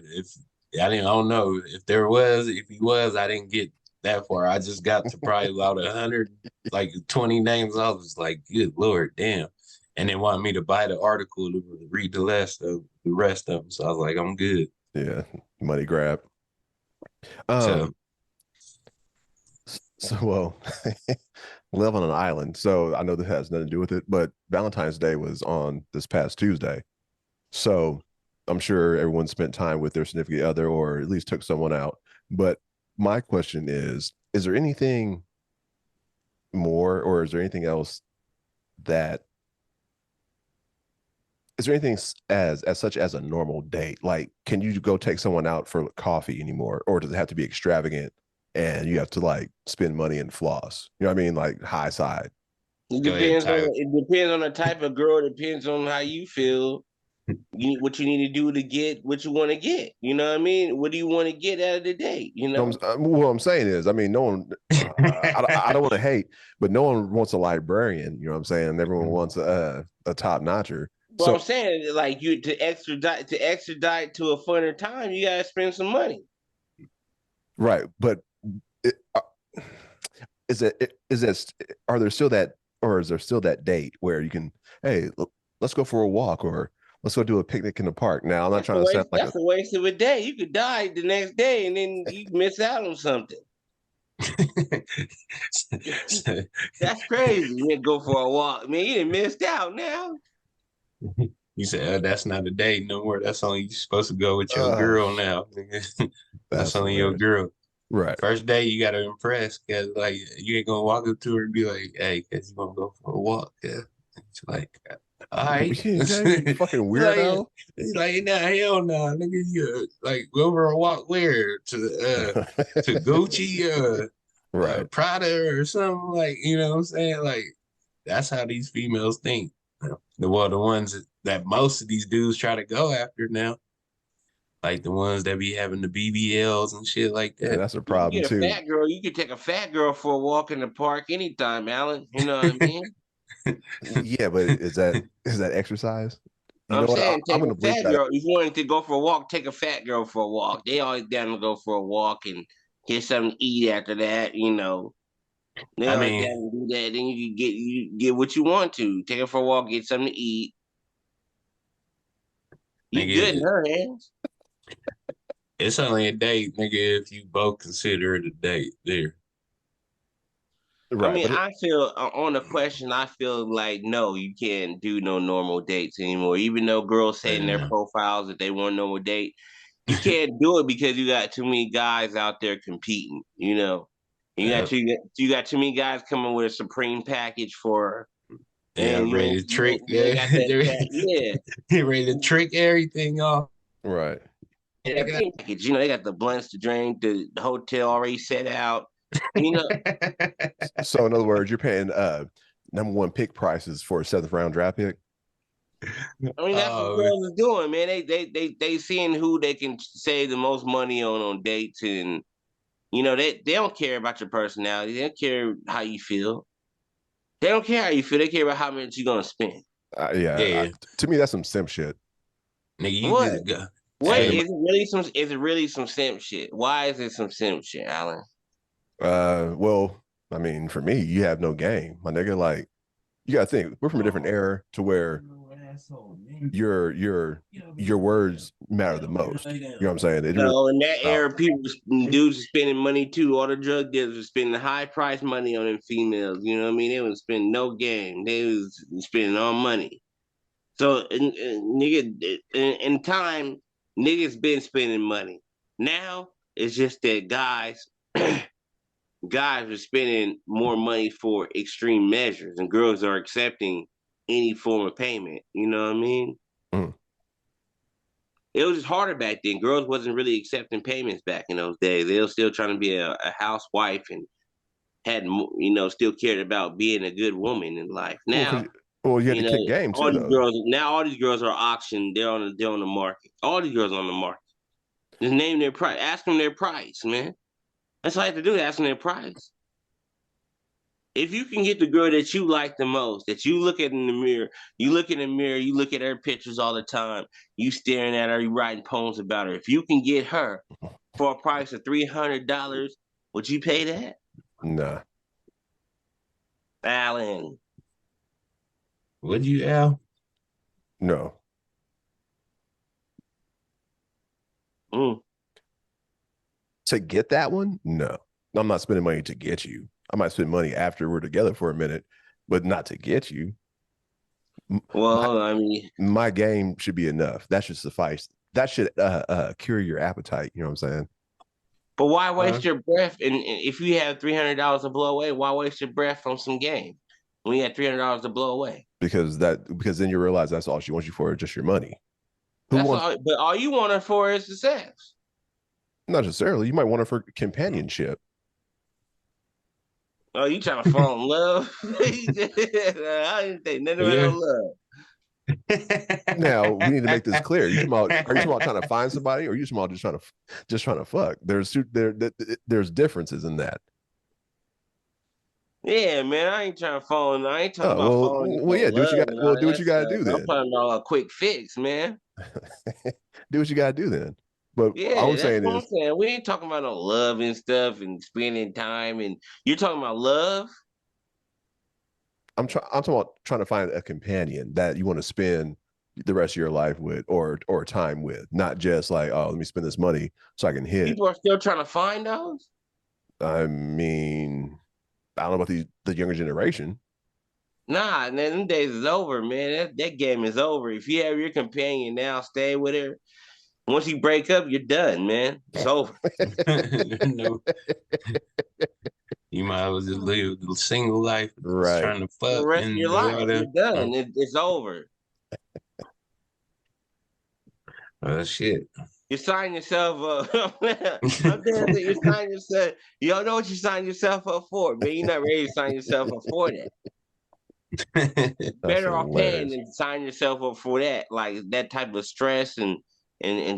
don't know if there was. If he was, I didn't get that far. I just got to probably about 120 names. I was like, good Lord, damn. And they wanted me to buy the article to read the rest of them. So I was like, I'm good. Yeah, money grab. Well, live on an island. So I know that has nothing to do with it, but Valentine's Day was on this past Tuesday. So I'm sure everyone spent time with their significant other or at least took someone out. But my question is there anything more or is there anything else is there anything as such as a normal date? Like, can you go take someone out for coffee anymore? Or does it have to be extravagant and you have to like spend money and floss? You know what I mean? Like high side. It depends on the type of girl. It depends on how you feel. What you need to do to get what you want to get. You know what I mean? What do you want to get out of the date? You know? What I'm saying is, I mean, no one, I don't want to hate, but no one wants a librarian. You know what I'm saying? Everyone wants a top notcher. Well, so, I'm saying, like, to extradite to a funner time, you gotta spend some money. Right, but is there still that date where you can, hey, let's go for a walk or let's go do a picnic in the park? Now, I'm not trying to sound like that's a waste of a day. You could die the next day and then you miss out on something. That's crazy. You go for a walk. Man, you done missed out now. You said, that's not a date no more. That's only you supposed to go with your girl now. That's only your girl. Right. First day, you got to impress because, like, you ain't going to walk up to her and be like, hey, because you want to go for a walk. Yeah. It's like, all right. You fucking weirdo. He's like, nah, hell no. Nigga, you like, go for a walk where? To Gucci, right. Prada or something. Like, you know what I'm saying? Like, that's how these females think. The ones that most of these dudes try to go after now. Like the ones that be having the BBLs and shit like that. Yeah, that's a problem too. Fat girl, you could take a fat girl for a walk in the park anytime, Alan. You know what I mean? Yeah, but is that exercise? I'm saying take a fat girl. If you wanted to go for a walk, take a fat girl for a walk. They always down to go for a walk and get something to eat after that, you know. They always down to do that. Then you get what you want to. Take her for a walk, get something to eat. You good in her hands. It's only a date, nigga, if you both consider it a date there. Right. I mean, I feel on the question, I feel like no, you can't do no normal dates anymore. Even though girls say in their profiles that they want a normal date, you can't do it because you got too many guys out there competing. You know, you got too many guys coming with a supreme package for. Ready to trick. Ready to trick everything off. Right. You know, they got the blunts to drink, the hotel already set out. You know. So in other words, you're paying number one pick prices for a 7th-round draft pick. I mean, that's what girls is doing, man. They seeing who they can save the most money on dates, and you know they don't care about your personality. They don't care how you feel. They don't care how you feel. They care about how much you're gonna spend. To me, that's some simp shit. Nigga, you What? just go. What is it really some? Is it really some simp shit? Why is it some simp shit, Alan? Well, I mean, for me, you have no game, my nigga. Like, you gotta think, we're from a different era to where your words matter the most. You know what I'm saying? In that era, dudes were spending money too. All the drug dealers were spending high price money on them females. You know what I mean? They was spending no game. They was spending all money. So, in time, niggas been spending money. Now it's just that guys are spending more money for extreme measures, and girls are accepting any form of payment. You know what I mean? Mm. It was just harder back then. Girls wasn't really accepting payments back in those days. They were still trying to be a housewife and had, still cared about being a good woman in life. Now, you had to kick game too. All these girls are auctioned. They're on the market. All these girls are on the market. Just name their price. Ask them their price, man. That's all I have to do. Ask them their price. If you can get the girl that you like the most, that you look at in the mirror, you look at her pictures all the time, you staring at her, you writing poems about her. If you can get her for a price of $300, would you pay that? Nah. Alan. Would you, Al? No. To get that one? No. I'm not spending money to get you. I might spend money after we're together for a minute, but not to get you. Well, my game should be enough. That should suffice. That should cure your appetite. You know what I'm saying? But why waste your breath? And if you have $300 to blow away, why waste your breath on some game when you had $300 to blow away? Because then you realize that's all she wants you for, is just your money. But all you want her for is the sex. Not necessarily. You might want her for companionship. Oh, you trying to fall in love? I didn't think nothing about love. Now we need to make this clear. Are you talking about trying to find somebody, or are you talking about just trying to fuck? There's differences in that. Yeah, man, I ain't trying to fall in. I ain't talking about falling. Well, yeah, do what you got. Well, do what you got to do then. I'm talking about a quick fix, man. Do what you got to do then. But yeah, all I'm saying is, we ain't talking about no love and stuff and spending time. And you're talking about love. I'm talking about trying to find a companion that you want to spend the rest of your life with, or time with, not just like, oh, let me spend this money so I can hit. People are still trying to find those. I mean, I don't know about the younger generation. Nah, man, them days is over, man. That game is over. If you have your companion now, stay with her. Once you break up, you're done, man. It's over. No. You might as well just live a single life, right? Trying to fuck the rest of your life. You're done. It's over. Oh shit! You sign yourself up. I'm saying you sign yourself. You don't know what you signed yourself up for, man. You're not ready to sign yourself up for that. Better off paying than sign yourself up for that, like that type of stress and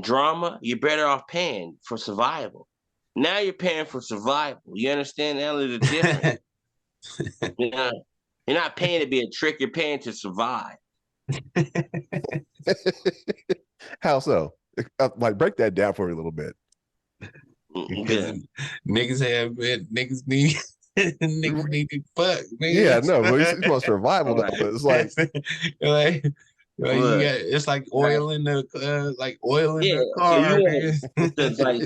drama. You're better off paying for survival. Now you're paying for survival. You understand? That is a difference. You're not paying to be a trick. You're paying to survive. How so? Like, break that down for me a little bit. Because niggas need niggas need to fuck, man. Yeah, no, but it's about survival. Right. It's like you got, it's like oil in the the car.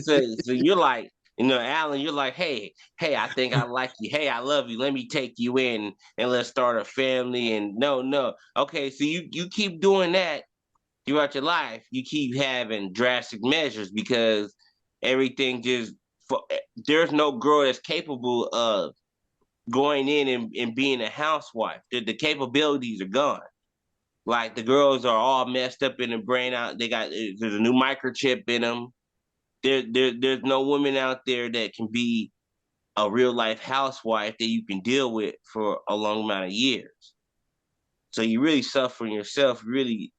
So you're like, Alan, you're like, hey, I think I like you. Hey, I love you. Let me take you in and let's start a family. And no. Okay, so you keep doing that throughout your life. You keep having drastic measures because everything there's no girl that's capable of going in and being a housewife. The capabilities are gone. Like, the girls are all messed up in the brain. There's a new microchip in them. There's no women out there that can be a real life housewife that you can deal with for a long amount of years. So you really suffering yourself, really,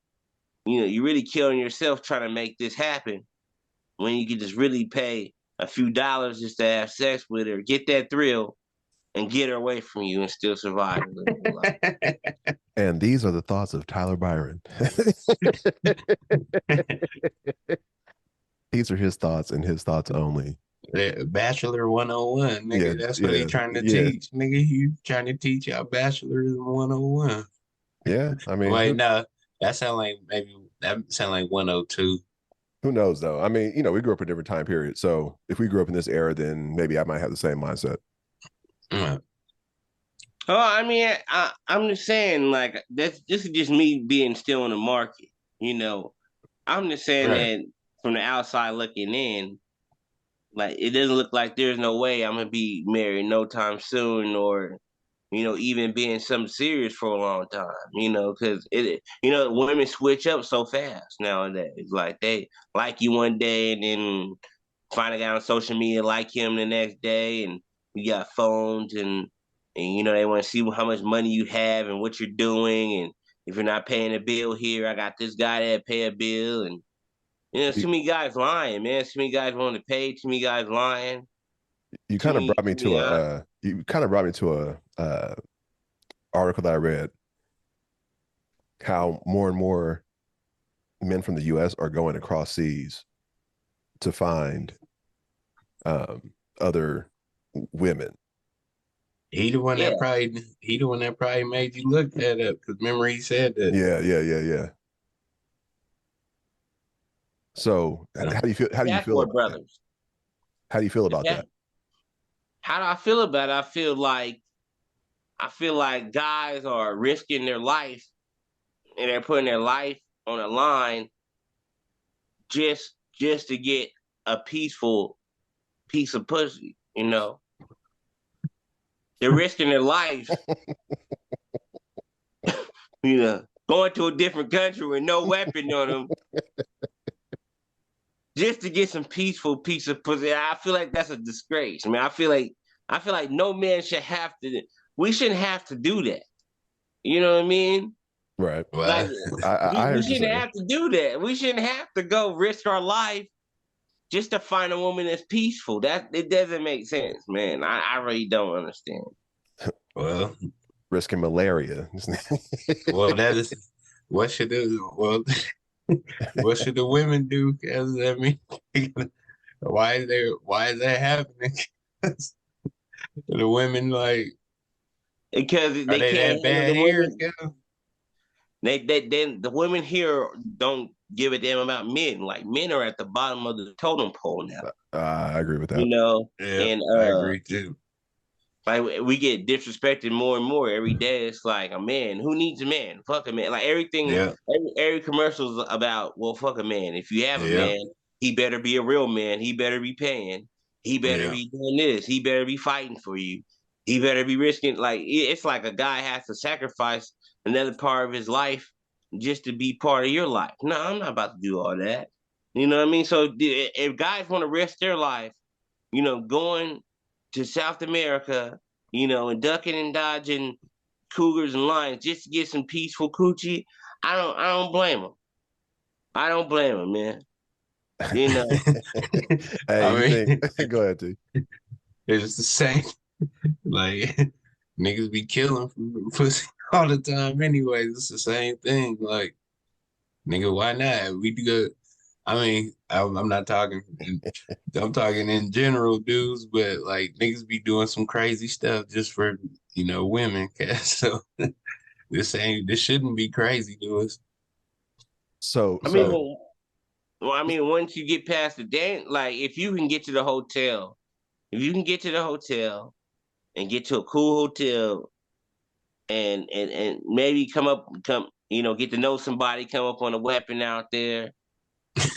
you're really killing yourself trying to make this happen when you can just really pay a few dollars just to have sex with her, get that thrill, and get her away from you and still survive. And these are the thoughts of Tyler Byron. These are his thoughts and his thoughts only. Bachelor 101, nigga. Yeah, that's what he trying to teach, nigga. He trying to teach y'all Bachelorism 101. Yeah, I mean, wait, no, that sound like 102. Who knows though? I mean, we grew up in a different time period. So if we grew up in this era, then maybe I might have the same mindset. Mm. Oh, I mean, I'm just saying, like, this is just me being still in the market. I'm just saying that from the outside looking in, like, it doesn't look like there's no way I'm gonna be married no time soon, or even being something serious for a long time. Because women switch up so fast nowadays. Like, they like you one day and then find a guy on social media like him the next day, and you got phones and they want to see how much money you have and what you're doing, and if you're not paying a bill here, I got this guy that pay a bill, and too many guys lying, man. Too many guys wanting to pay. Too many guys lying. You kind of brought me to a article that I read. How more and more men from the U.S. are going across seas to find other women. He the one that probably made you look that up, because remember he said that. Yeah. So how do you feel? How do you feel about that? How do you feel about that? How do I feel about it? I feel like guys are risking their life, and they're putting their life on the line just to get a peaceful piece of pussy. They're risking their life, going to a different country with no weapon on them, just to get some peaceful piece of pussy. I feel like that's a disgrace. I mean, I feel like no man should have to. We shouldn't have to do that. You know what I mean? Right. Like, we shouldn't have to do that. We shouldn't have to go risk our life just to find a woman that's peaceful. It doesn't make sense, man. I really don't understand. Well, risking malaria. Well, that is what should do. Well, what should the women do? Because I mean, why is that happening? The women because they can't have bad hair. The women here don't give a damn about men. Like, men are at the bottom of the totem pole now. I agree with that. And I agree too. Like, we get disrespected more and more every day. It's like, a man, who needs a man? Fuck a man. Like, everything, every commercial is about, well, fuck a man. If you have a man, he better be a real man. He better be paying. He better be doing this. He better be fighting for you. He better be risking. Like, it's like a guy has to sacrifice another part of his life just to be part of your life. No, I'm not about to do all that. You know what I mean? So if guys want to risk their life, going to South America, and ducking and dodging cougars and lions just to get some peaceful coochie, I don't blame them. I don't blame them, man. Hey, go ahead, T. It's the same. Like, niggas be killing from pussy all the time anyway. It's the same thing. Like, nigga, why not? We do good. I mean, I'm not talking, I'm talking in general, dudes, but like, niggas be doing some crazy stuff just for, women. So this shouldn't be crazy to us. So, I mean, once you get past the day, like, if you can get to the hotel and get to a cool hotel and maybe get to know somebody, come up on a weapon out there,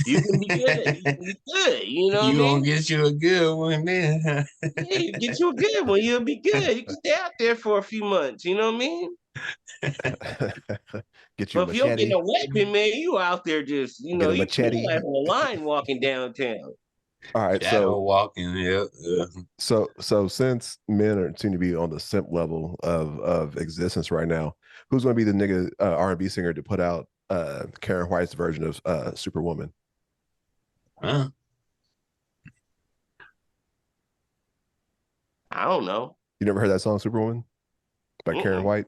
you can be good. You can be good. You gonna get you a good one, man. Yeah, you get you a good one. You'll be good. You can stay out there for a few months. You know what I mean? Get you but if you don't get no weapon, man, you out there just, get a machete. you like on a line walking downtown. All right, Shadow walking, yeah. So since men seem to be on the simp level of existence right now, who's going to be the nigga R&B singer to put out Karen White's version of Superwoman? Huh? I don't know. You never heard that song Superwoman by Karen White?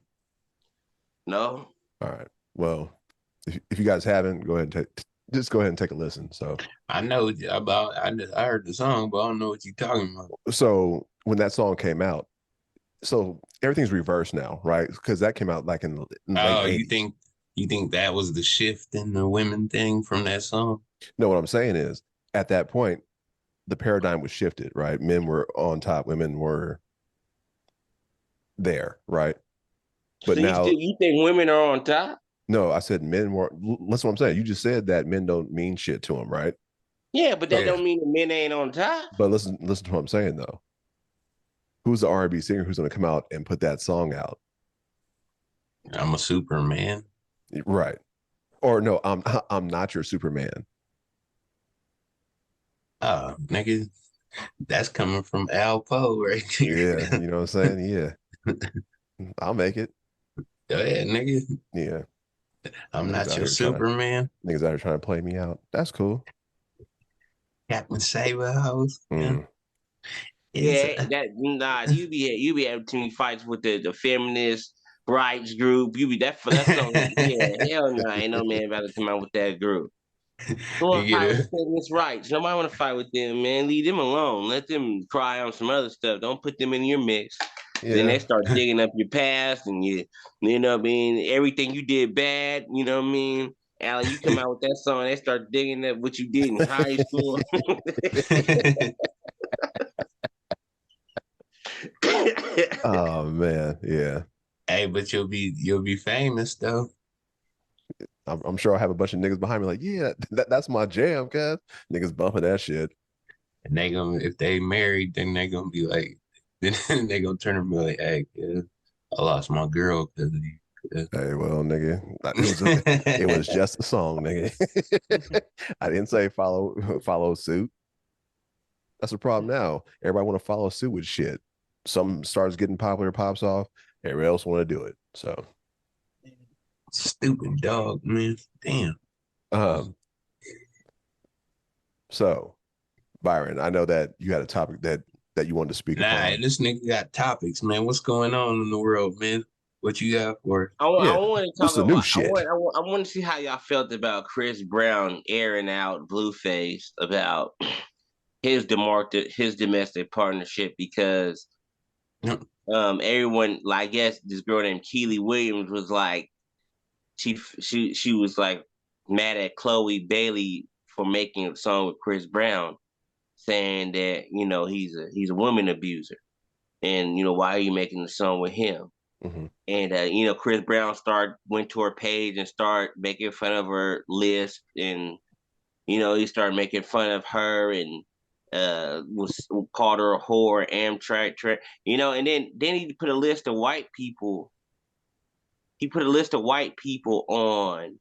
No. All right. Well, if you guys haven't, go ahead and just go ahead and take a listen. So I know about. I heard the song, but I don't know what you're talking about. So when that song came out, so everything's reversed now, right? Because that came out like in the late 80s. You think that was the shift in the women thing from that song? No, what I'm saying is at that point, the paradigm was shifted, right? Men were on top, women were there, right? But so now you think women are on top? No, I said men were. That's what I'm saying. You just said that men don't mean shit to them, right? Yeah, but that don't mean the men ain't on top. But listen to what I'm saying though. Who's the R&B singer who's going to come out and put that song out? I'm a Superman. Right. Or no, I'm not your Superman. Nigga, that's coming from Alpo right here. Yeah, you know what I'm saying? Yeah. I'll make it. Go ahead, nigga. Yeah. I'm not your Superman. Niggas out here trying to play me out. That's cool. Captain Saberhouse. Yeah, you be having too many fights with the feminist rights group. You be that song. Yeah, hell no, ain't no man about to come out with that group. Who want to fight with feminist rights? Nobody want to fight with them, man. Leave them alone. Let them cry on some other stuff. Don't put them in your mix. Yeah. Then they start digging up your past and you know what I mean, everything you did bad, you know what I mean? Alan, you come out with that song, they start digging up what you did in high school. Oh man, yeah. Hey, but you'll be famous though. I'm sure I'll have a bunch of niggas behind me like, yeah, that's my jam, cuz niggas bumping that shit. And they gonna, if they married, then they gonna be like, then they gonna turn and be like, hey, kid, I lost my girl because of you. Hey, well, nigga, it was just a song, nigga. I didn't say follow suit. That's the problem now. Everybody want to follow suit with shit. Some starts getting popular, pops off. Everybody else want to do it. So stupid dog, man. Damn. So, Byron, I know that you had a topic that you wanted to speak upon. This nigga got topics, man. What's going on in the world, man? What you got for? I want to talk about new shit. I want to see how y'all felt about Chris Brown airing out Blueface about his domestic partnership because everyone, like, I guess this girl named Keely Williams was like, she was like mad at Chloe Bailey for making a song with Chris Brown, saying that, you know, he's a woman abuser, and, you know, why are you making the song with him? Mm-hmm. And you know, Chris Brown went to her page and started making fun of her list, and, you know, he started making fun of her and called her a whore, Amtrak, you know, and then he put a list of white people. He put a list of white people on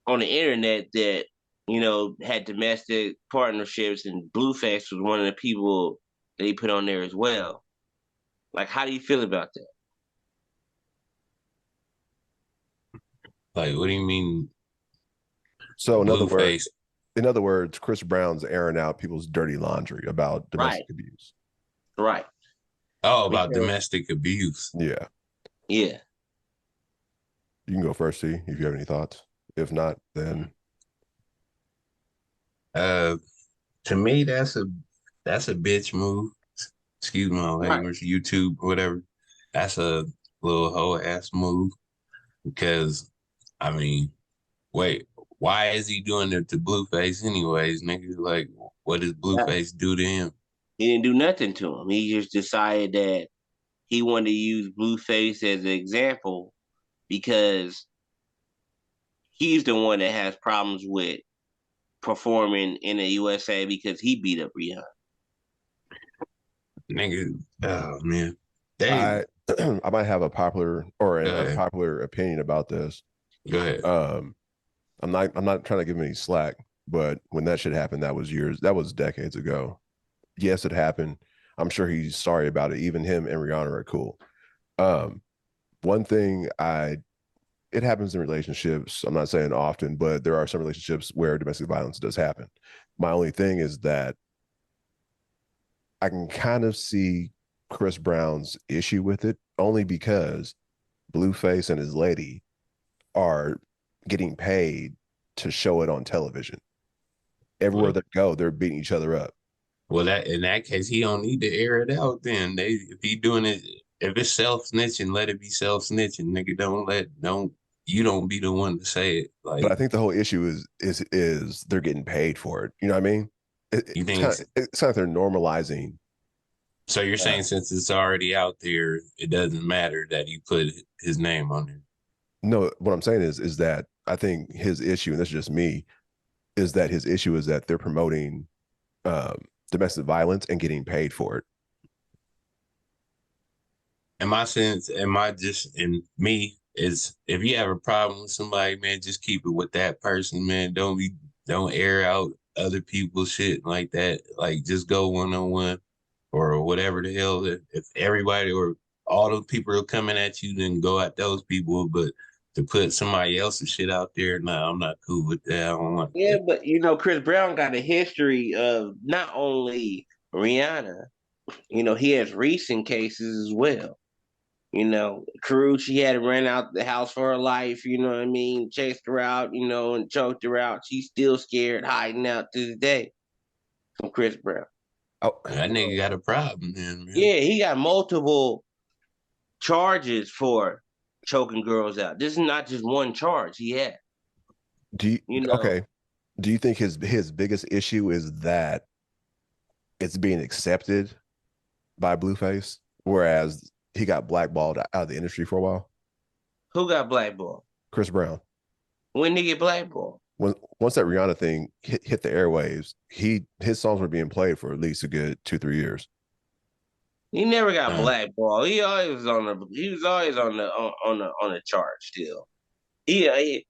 the internet that, you know, had domestic partnerships, and Blueface was one of the people that he put on there as well. Like, how do you feel about that? Like, what do you mean? So in other words, Chris Brown's airing out people's dirty laundry about domestic abuse. Right. Oh, about domestic abuse. Yeah. Yeah. You can go first, T, if you have any thoughts. If not, then to me, that's a bitch move. Excuse my language, YouTube, whatever. That's a little hoe ass move. Because, I mean, wait, why is he doing it to Blueface anyways, nigga? Like, what does Blueface do to him? He didn't do nothing to him. He just decided that he wanted to use Blueface as an example because he's the one that has problems with performing in the USA because he beat up Rihanna. Nigga, oh man. I might have a popular or an unpopular opinion about this. Go ahead. I'm not trying to give him any slack, But when that shit happened, that was decades ago. Yes, it happened. I'm sure he's sorry about it. Even him and Rihanna are cool. One thing it happens in relationships. I'm not saying often, but there are some relationships where domestic violence does happen. My only thing is that I can kind of see Chris Brown's issue with it only because Blueface and his lady are getting paid to show it on television. Everywhere they go, they're beating each other up. Well, in that case, he don't need to air it out. Then if he doing it, if it's self snitching, let it be self snitching, nigga. You don't be the one to say it. Like, but I think the whole issue is they're getting paid for it. You know what I mean? You think it's kind of like they're normalizing. So you're saying since it's already out there, it doesn't matter that he put his name on there? No, what I'm saying is that I think his issue, and this is just me, is that his issue is that they're promoting domestic violence and getting paid for it. In my sense, in me, is if you have a problem with somebody, man, just keep it with that person, man. Don't air out other people's shit like that. Like, just go one-on-one or whatever the hell. If everybody or all those people are coming at you, then go at those people. But to put somebody else's shit out there, nah, I'm not cool with that. I don't want that. But Chris Brown got a history of not only Rihanna, he has recent cases as well. Karrueche, she had to run out the house for her life, you know what I mean? Chased her out, and choked her out. She's still scared, hiding out to this day from Chris Brown. Oh, that nigga got a problem, man. Yeah, he got multiple charges for choking girls out. This is not just one charge he had. Okay. Do you think his biggest issue is that it's being accepted by Blueface, whereas he got blackballed out of the industry for a while? Who got blackballed? Chris Brown. When did he get blackballed? Once that Rihanna thing hit the airwaves, his songs were being played for at least a good 2-3 years. He never got blackballed. He was always on the chart still. You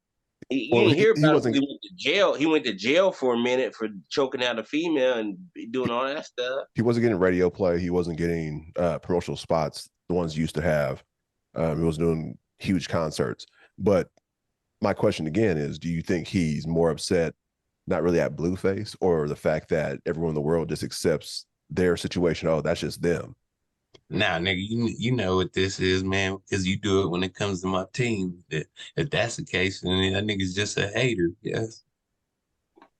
didn't hear about him. He went to jail. He went to jail for a minute for choking out a female and doing all that stuff. He wasn't getting radio play. He wasn't getting promotional spots, the ones he used to have. He was doing huge concerts. But my question again is, do you think he's more upset, not really at Blueface, or the fact that everyone in the world just accepts their situation? Oh, that's just them. Nah, nigga, you know what this is, man, because you do it when it comes to my team. If that's the case, then that nigga's just a hater. Yes.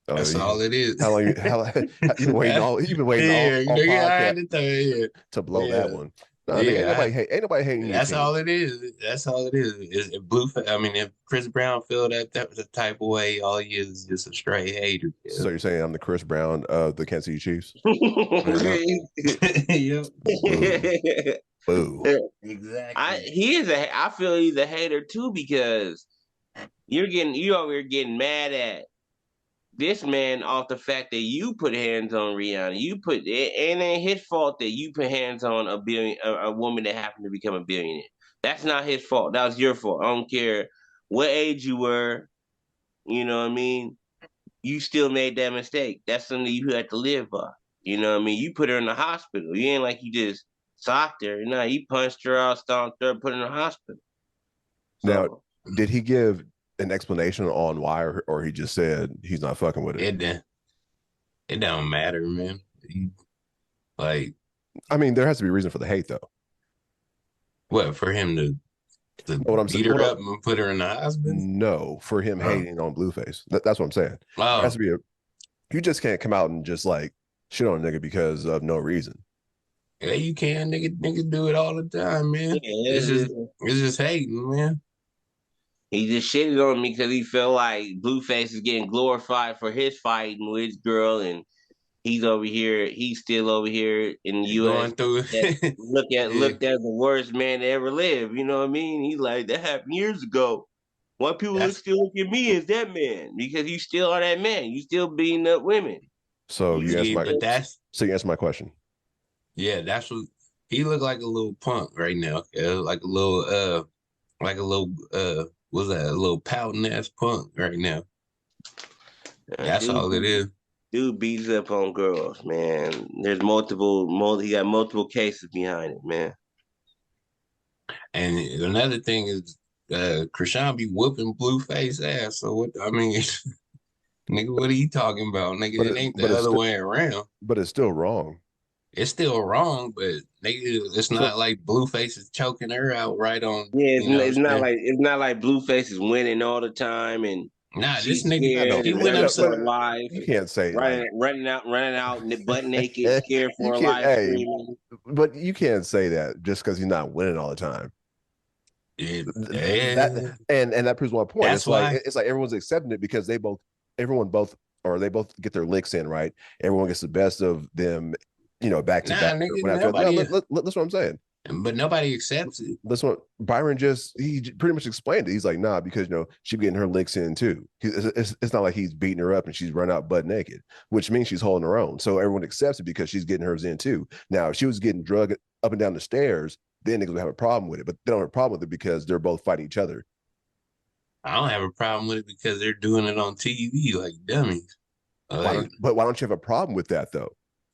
That's all it is. How long you've been waiting all podcast to blow that one. No, ain't nobody hating. That's all it is. That's all it is. If Blueface, if Chris Brown feel that was the type of way, all he is just a straight hater. Yeah. So you're saying I'm the Chris Brown of the Kansas City Chiefs? Yep. Boo. Exactly. I feel he's a hater too, because you over here getting mad at this man off the fact that you put hands on Rihanna. It ain't his fault that you put hands on a woman that happened to become a billionaire. That's not his fault. That was your fault. I don't care what age you were. You know what I mean? You still made that mistake. That's something you had to live by. You know what I mean? You put her in the hospital. You ain't like you just socked her. No, you punched her out, stomped her, put her in the hospital. Now, did he give an explanation on why, or he just said he's not fucking with it? It don't matter, man. There has to be a reason for the hate, though. What, for him to beat her up and put her in the hospital? No, for him hating on Blueface. That's what I'm saying. There has to be you just can't come out and just like shit on a nigga because of no reason. Yeah, you can. Niggas do it all the time, man. Yeah, it's just hating, man. He just shitted on me because he felt like Blueface is getting glorified for his fighting with his girl, and he's still over here in the U.S. looked at the worst man to ever live. You know what I mean? He's like, that happened years ago. Why people still look at me as that man? Because you still are that man. You still beating up women. So you answer my question. Yeah, that's what he looked like, a little punk right now. Like a little what's that? A little pouting ass punk right now. That's all it is. Dude beats up on girls, man. There's multiple. He got multiple cases behind it, man. And another thing is, Krishan be whooping Blueface ass. So what? I mean, nigga, what are you talking about, nigga? It ain't the other way around. But it's still wrong. It's still wrong, but nigga, it's not like Blueface is choking her out right on. Yeah, it's not like Blueface is winning all the time and. Nah, this nigga, he went up for life. You can't say running out, butt naked, scared for her life. Hey, but you can't say that just because he's not winning all the time. And that proves my point. It's like everyone's accepting it because they both get their licks in, right? Everyone gets the best of them, back to back. That's what I'm saying. But nobody accepts it. That's what Byron he pretty much explained it. He's like, nah, because she's getting her licks in too. It's not like he's beating her up and she's run out butt naked, which means she's holding her own. So everyone accepts it because she's getting hers in too. Now, if she was getting drugged up and down the stairs, then niggas would have a problem with it. But they don't have a problem with it because they're both fighting each other. I don't have a problem with it because they're doing it on TV like dummies. But why don't you have a problem with that though?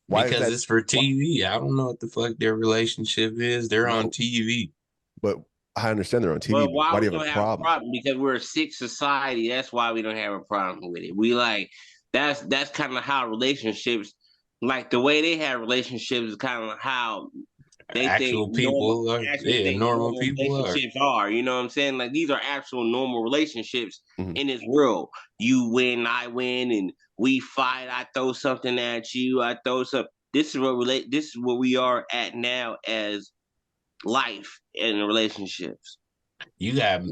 Why? Because it's for TV. I don't know what the fuck their relationship is. They're on TV. But I understand they're on TV. But why do you have a problem? Because we're a sick society. That's why we don't have a problem with it. We that's kind of how relationships, like the way they have relationships, is kind of how they actual think people normal people relationships are. You know what I'm saying? Like these are actual normal relationships in this world. You win, I win, and we fight. I throw something at you. I throw something. This is what we are at now as life in relationships. You got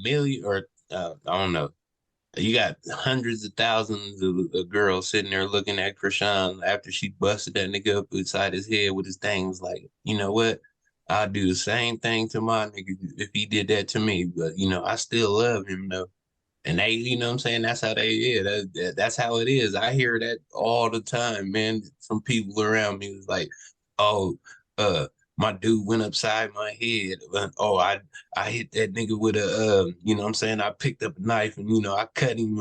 million or I don't know. You got hundreds of thousands of girls sitting there looking at Krishan after she busted that nigga up beside his head with his thing. Was like, you know what? I'll do the same thing to my nigga if he did that to me. But I still love him though. And they, you know what I'm saying? That's how that's how it is. I hear that all the time, man, from people around me. It's like, oh, my dude went upside my head. Oh, I hit that nigga with a, you know what I'm saying? I picked up a knife and, I cut him.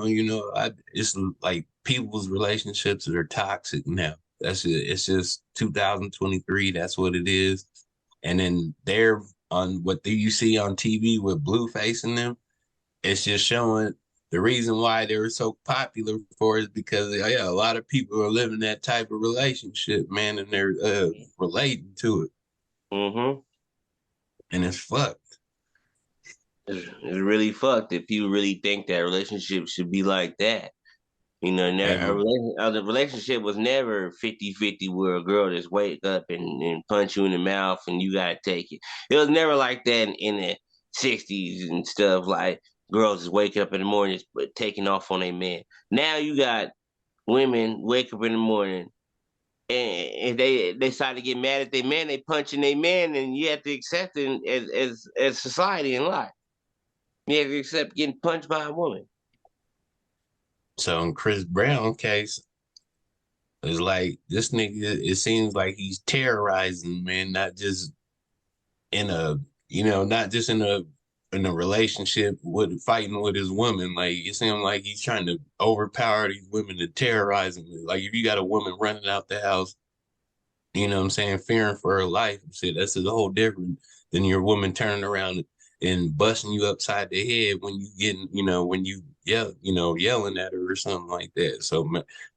It's like people's relationships are toxic now. That's it. It's just 2023. That's what it is. And then they're on what you see on TV with Blueface and them. It's just showing the reason why they were so popular for is because a lot of people are living that type of relationship, man, and they're relating to it. Mm-hmm. And it's fucked. It's really fucked if people really think that relationships should be like that. The relationship was never 50-50 where a girl just wake up and punch you in the mouth and you gotta take it. It was never like that in the 60s and stuff, like girls just wake up in the morning but taking off on a man. Now you got women wake up in the morning and if they decide to get mad at their man, they punching their man, and you have to accept it as society in life. You have to accept getting punched by a woman. So in Chris Brown case, it's like this nigga, it seems like he's terrorizing, man, not just in a relationship with fighting with his woman. Like it seems like he's trying to overpower these women to terrorize them. Like if you got a woman running out the house, you know what I'm saying, fearing for her life, that's a whole different than your woman turning around and busting you upside the head when you getting, when you yelling at her or something like that. So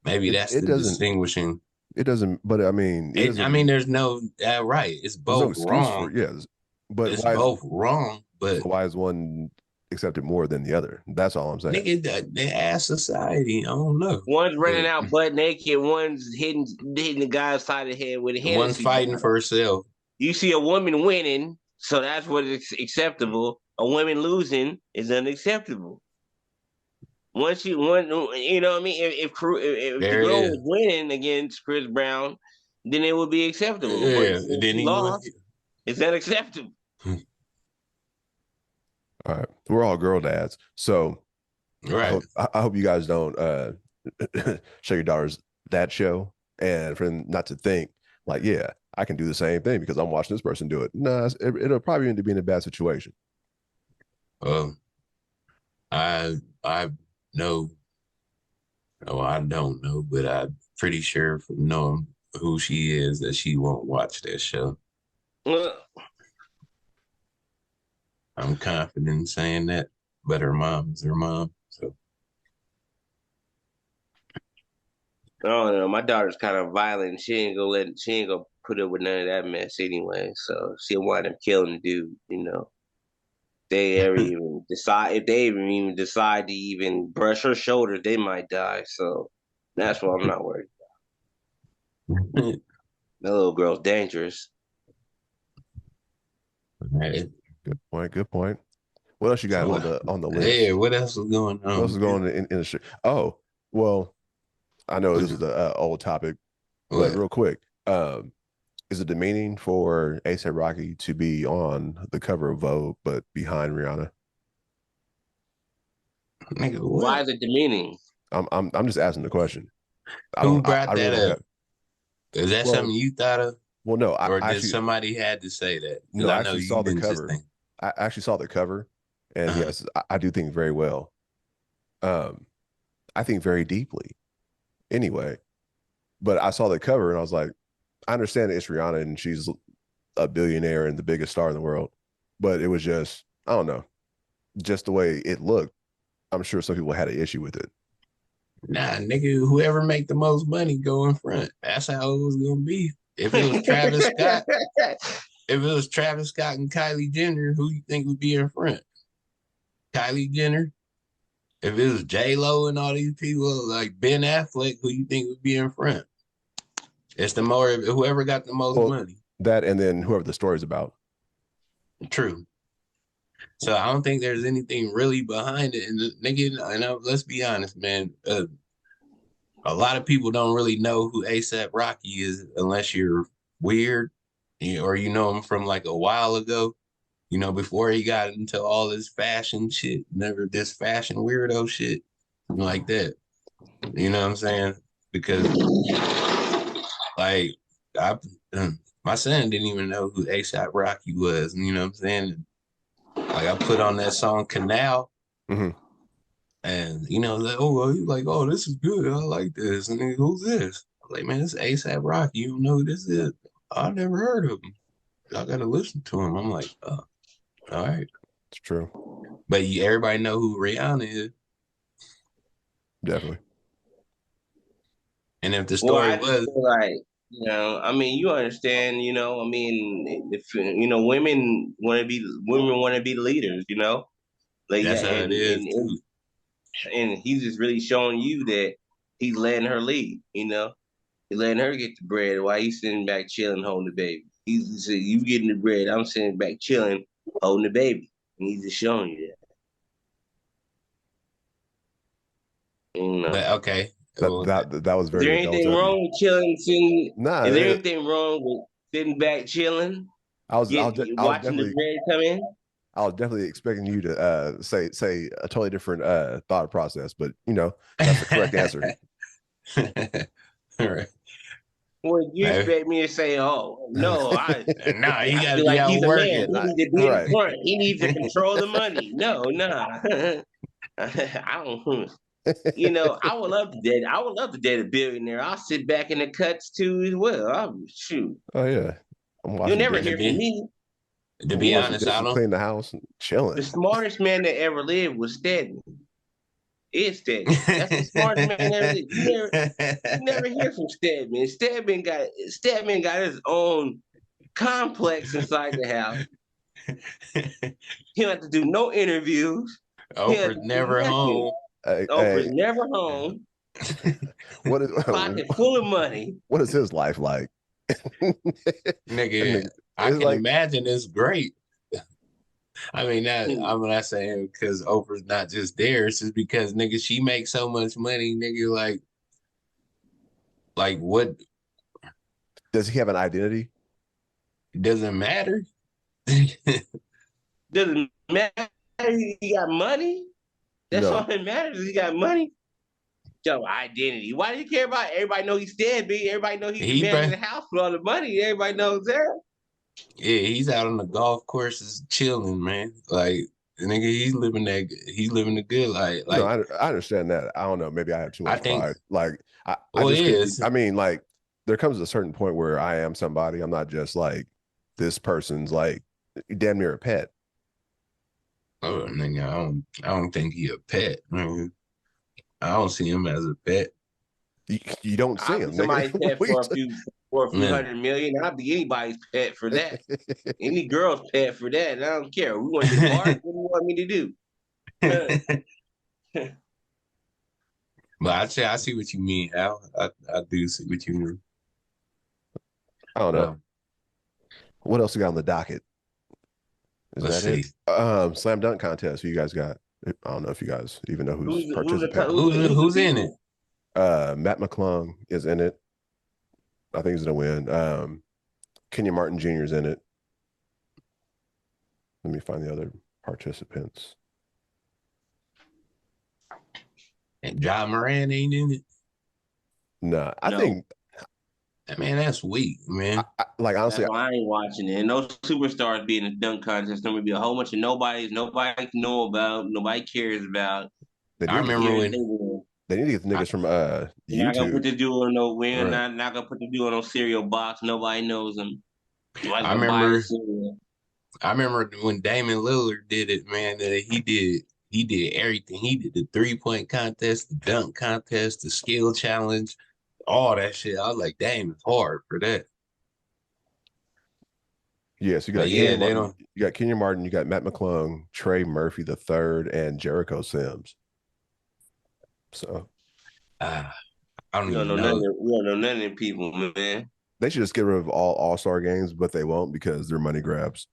maybe that's the distinguishing. It doesn't, but I mean, there's no right. It's both wrong. Yes, but it's both wrong. But so why is one accepted more than the other? That's all I'm saying. Nigga, the ass society. I don't know. One's running out butt naked. One's hitting the guy's side of the head with a hand. One's fighting for herself. You see a woman winning, so that's what is acceptable. A woman losing is unacceptable. Once you know what I mean? If the girl was winning against Chris Brown, then it would be acceptable. Yeah, then he lost. It's unacceptable. All right, we're all girl dads, so right. I hope you guys don't show your daughters that show, and for them not to think like, yeah, I can do the same thing because I'm watching this person do it. No, it'll probably end up being a bad situation. I know Oh, I don't know, but I'm pretty sure from knowing who she is that she won't watch that show. Well, I'm confident in saying that, but her mom is her mom. So I don't know. My daughter's kind of violent. She ain't gonna put up with none of that mess anyway. So she'll wind up killing the dude. They ever even decide if they even decide to even brush her shoulders, they might die. So that's why I'm not worried. That little girl's dangerous. right. Good point. Good point. What else you got on the list? Yeah, what else is going on? What else is going on in the industry? Oh, well, I know this is an old topic, but real quick, is it demeaning for A$AP Rocky to be on the cover of Vogue but behind Rihanna? Nigga, why is it demeaning? I'm just asking the question. Who brought that really up? Is that something you thought of? Well, no, or did somebody had to say that? No, I actually saw the cover. I actually saw the cover, and yes, I do think very well. I think very deeply. Anyway, but I saw the cover and I was like, I understand that it's Rihanna and she's a billionaire and the biggest star in the world, but it was just, I don't know, just the way it looked. I'm sure some people had an issue with it. Nah, nigga, whoever make the most money go in front. That's how it was gonna be. If it was Travis Scott, and Kylie Jenner, who you think would be in front? Kylie Jenner. If it was J-Lo and all these people like Ben Affleck, who you think would be in front? It's whoever got the most money. That and then whoever the story's about. True. So I don't think there's anything really behind it. And nigga, let's be honest, man. A lot of people don't really know who A$AP Rocky is unless you're weird or you know him from like a while ago. Before he got into all this fashion shit, never this fashion weirdo shit like that. You know what I'm saying? Because like my son didn't even know who A$AP Rocky was. You know what I'm saying? Like I put on that song Canal, and like, oh, this is good. I like this. And then, who's this? I'm like, man, this is A$AP Rocky. You don't know who this is? I never heard of him. I gotta listen to him. I'm like, all right, it's true. But everybody know who Rihanna is. Definitely. And if the story was like, you understand, if women want to be leaders, like that's how it is too. And he's just really showing you that he's letting her lead, He's letting her get the bread while he's sitting back chilling, holding the baby. He's saying, you getting the bread, I'm sitting back chilling, holding the baby. And he's just showing you that. But, okay. That was very. Is there anything wrong with chilling? Nah. Is there anything wrong with sitting back chilling? I was watching the bread come in. I was definitely expecting you to say a totally different thought process, but that's the correct answer. All right. Well, you expect me to say, "Oh no, no, he got to be out he's working. A man. He needs to be in front. He needs to control the money." No. I don't. I would love to date. I would love to date a billionaire. I'll sit back in the cuts too as well. Shoot. Oh yeah, you'll never hear from me. To be honest, I don't clean the house and chilling. The smartest man that ever lived was Stedman. It's Stedman. That's the smartest man that ever lived. You never hear from Stedman. Stedman got his own complex inside the house. He don't have to do no interviews. Oprah's never home. Oprah's never home. What is pocket full of money? What is his life like? Nigga, I can imagine it's great. I mean, I'm not saying because Oprah's not just there. It's just because, nigga, she makes so much money, nigga. Like what? Does he have an identity? It doesn't matter. Doesn't matter. He got money. That's all that matters. He got money. Yo, identity. Why do you care about? Everybody know he's dead, B. Everybody know he's managing the house with all the money. Everybody knows that. Yeah, he's out on the golf courses chilling, man. Like Nigga, he's living the good life. Like, no, I understand that. I don't know. Maybe I have too I much think, pride. Like I well, it just couldn't be, is. I mean, like there comes a certain point where I am somebody. I'm not just like this person's like damn near a pet. Oh, nigga, I don't think he a pet. I don't see him as a pet. You don't see I'll be him, nigga. somebody's pet for a few Man, $100 million. I'll be anybody's pet for that. Any girl's pet for that. And I don't care. We want to bark. What do you want me to do? but I see what you mean, Al. I do see what you mean. I don't know. What else we got on the docket? Is Let's that see. it? Slam dunk contest. Who you guys got? I don't know if you guys even know who's participating. Who's in it? Matt McClung is in it. I think he's gonna win. Kenyon Martin Jr. is in it. Let me find the other participants. And John Moran ain't in it. No, I think. Man, that's weak, man. Like honestly, I ain't watching it. And those superstars be in the dunk contest. There would be a whole bunch of nobody can know about, nobody cares about. I remember when they need to get the niggas from YouTube. You're not gonna put the dude on no win. Right. Not gonna put the dude on no cereal box. Nobody knows him. I remember when Damian Lillard did it, man. That he did everything. He did the 3-point contest, the dunk contest, the skill challenge, all that shit. I was like, damn, it's hard for that. Yes, you got you got Kenyon Martin, you got Matt McClung, Trey Murphy III, and Jericho Sims. So I don't even know. We don't know none of them people, man. They should just get rid of all All-Star games, but they won't because they're money grabs.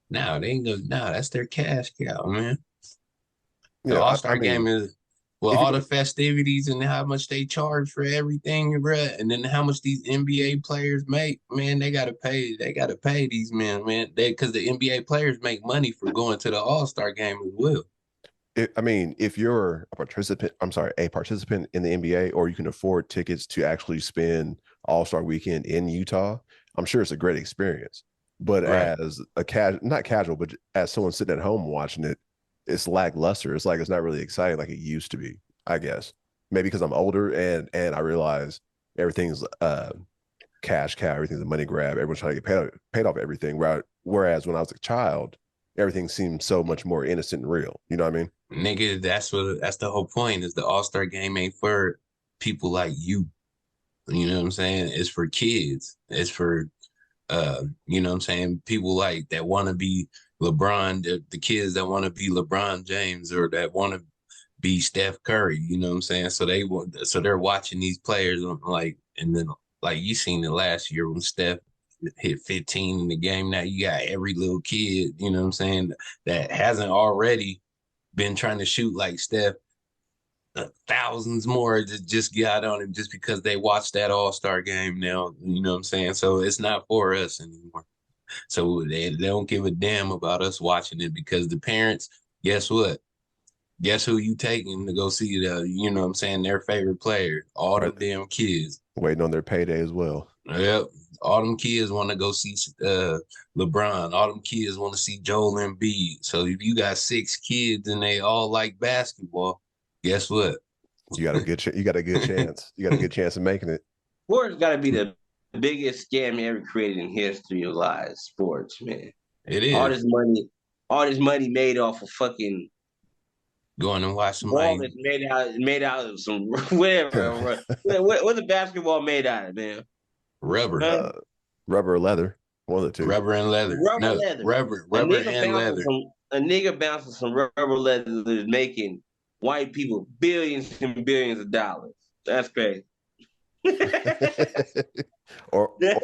No, they ain't gonna. No, that's their cash cow, man. The All-Star game is all the festivities and how much they charge for everything, bro, and then how much these NBA players make. Man, they gotta pay. They gotta pay these men, man. Because the NBA players make money for going to the All-Star game as well. If you're a participant in the NBA, or you can afford tickets to actually spend All-Star weekend in Utah, I'm sure it's a great experience. But as a not casual, but as someone sitting at home watching it, it's lackluster. It's like it's not really exciting like it used to be, I guess. Maybe because I'm older and I realize everything's cash cow, everything's a money grab, everyone's trying to get paid off everything. Whereas when I was a child, everything seemed so much more innocent and real. You know what I mean? Nigga, that's the whole point, is the All-Star game ain't for people like you. You know what I'm saying? It's for kids. It's for you know what I'm saying, people like that want to be LeBron, the kids that want to be LeBron James or that want to be Steph Curry, you know what I'm saying? So they're watching these players and then like you seen it last year when Steph hit 15 in the game. Now you got every little kid, you know what I'm saying, that hasn't already been trying to shoot like Steph. Thousands more just got on him just because they watched that All-Star game now, you know what I'm saying? So it's not for us anymore. So they don't give a damn about us watching it, because the parents, guess what? Guess who you taking to go see you know what I'm saying, their favorite player? All the damn kids. Waiting on their payday as well. Yep. All them kids want to go see LeBron. All them kids want to see Joel Embiid. So if you got 6 kids and they all like basketball, guess what? You got a good chance. You got a good chance of making it. Sports got to be the biggest scam ever created in history of live sports, man. It is. All this money made off of fucking going and watch some ball that's made out of some whatever. What's the basketball made out of, man? Rubber. Rubber or leather. One of the two. Rubber and leather. Leather. Rubber and leather. A nigga bouncing some rubber leather is making white people billions and billions of dollars. That's crazy. That's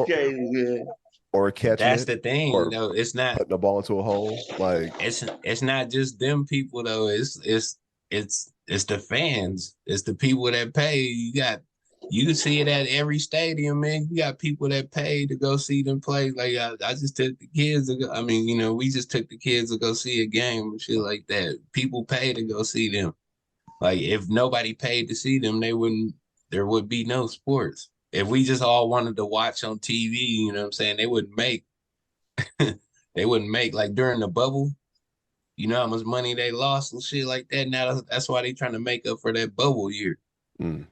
crazy, man. Or catching That's the thing. It's not putting the ball into a hole. Like it's not just them people though. It's the fans. It's the people that pay. You can see it at every stadium, man. You got people that pay to go see them play. Like I just took the kids to go. We just took the kids to go see a game and shit like that. People pay to go see them. Like if nobody paid to see them, there would be no sports. If we just all wanted to watch on TV, you know what I'm saying, they wouldn't make like during the bubble, You know how much money they lost and shit like that. Now that's why they trying to make up for that bubble year. Well,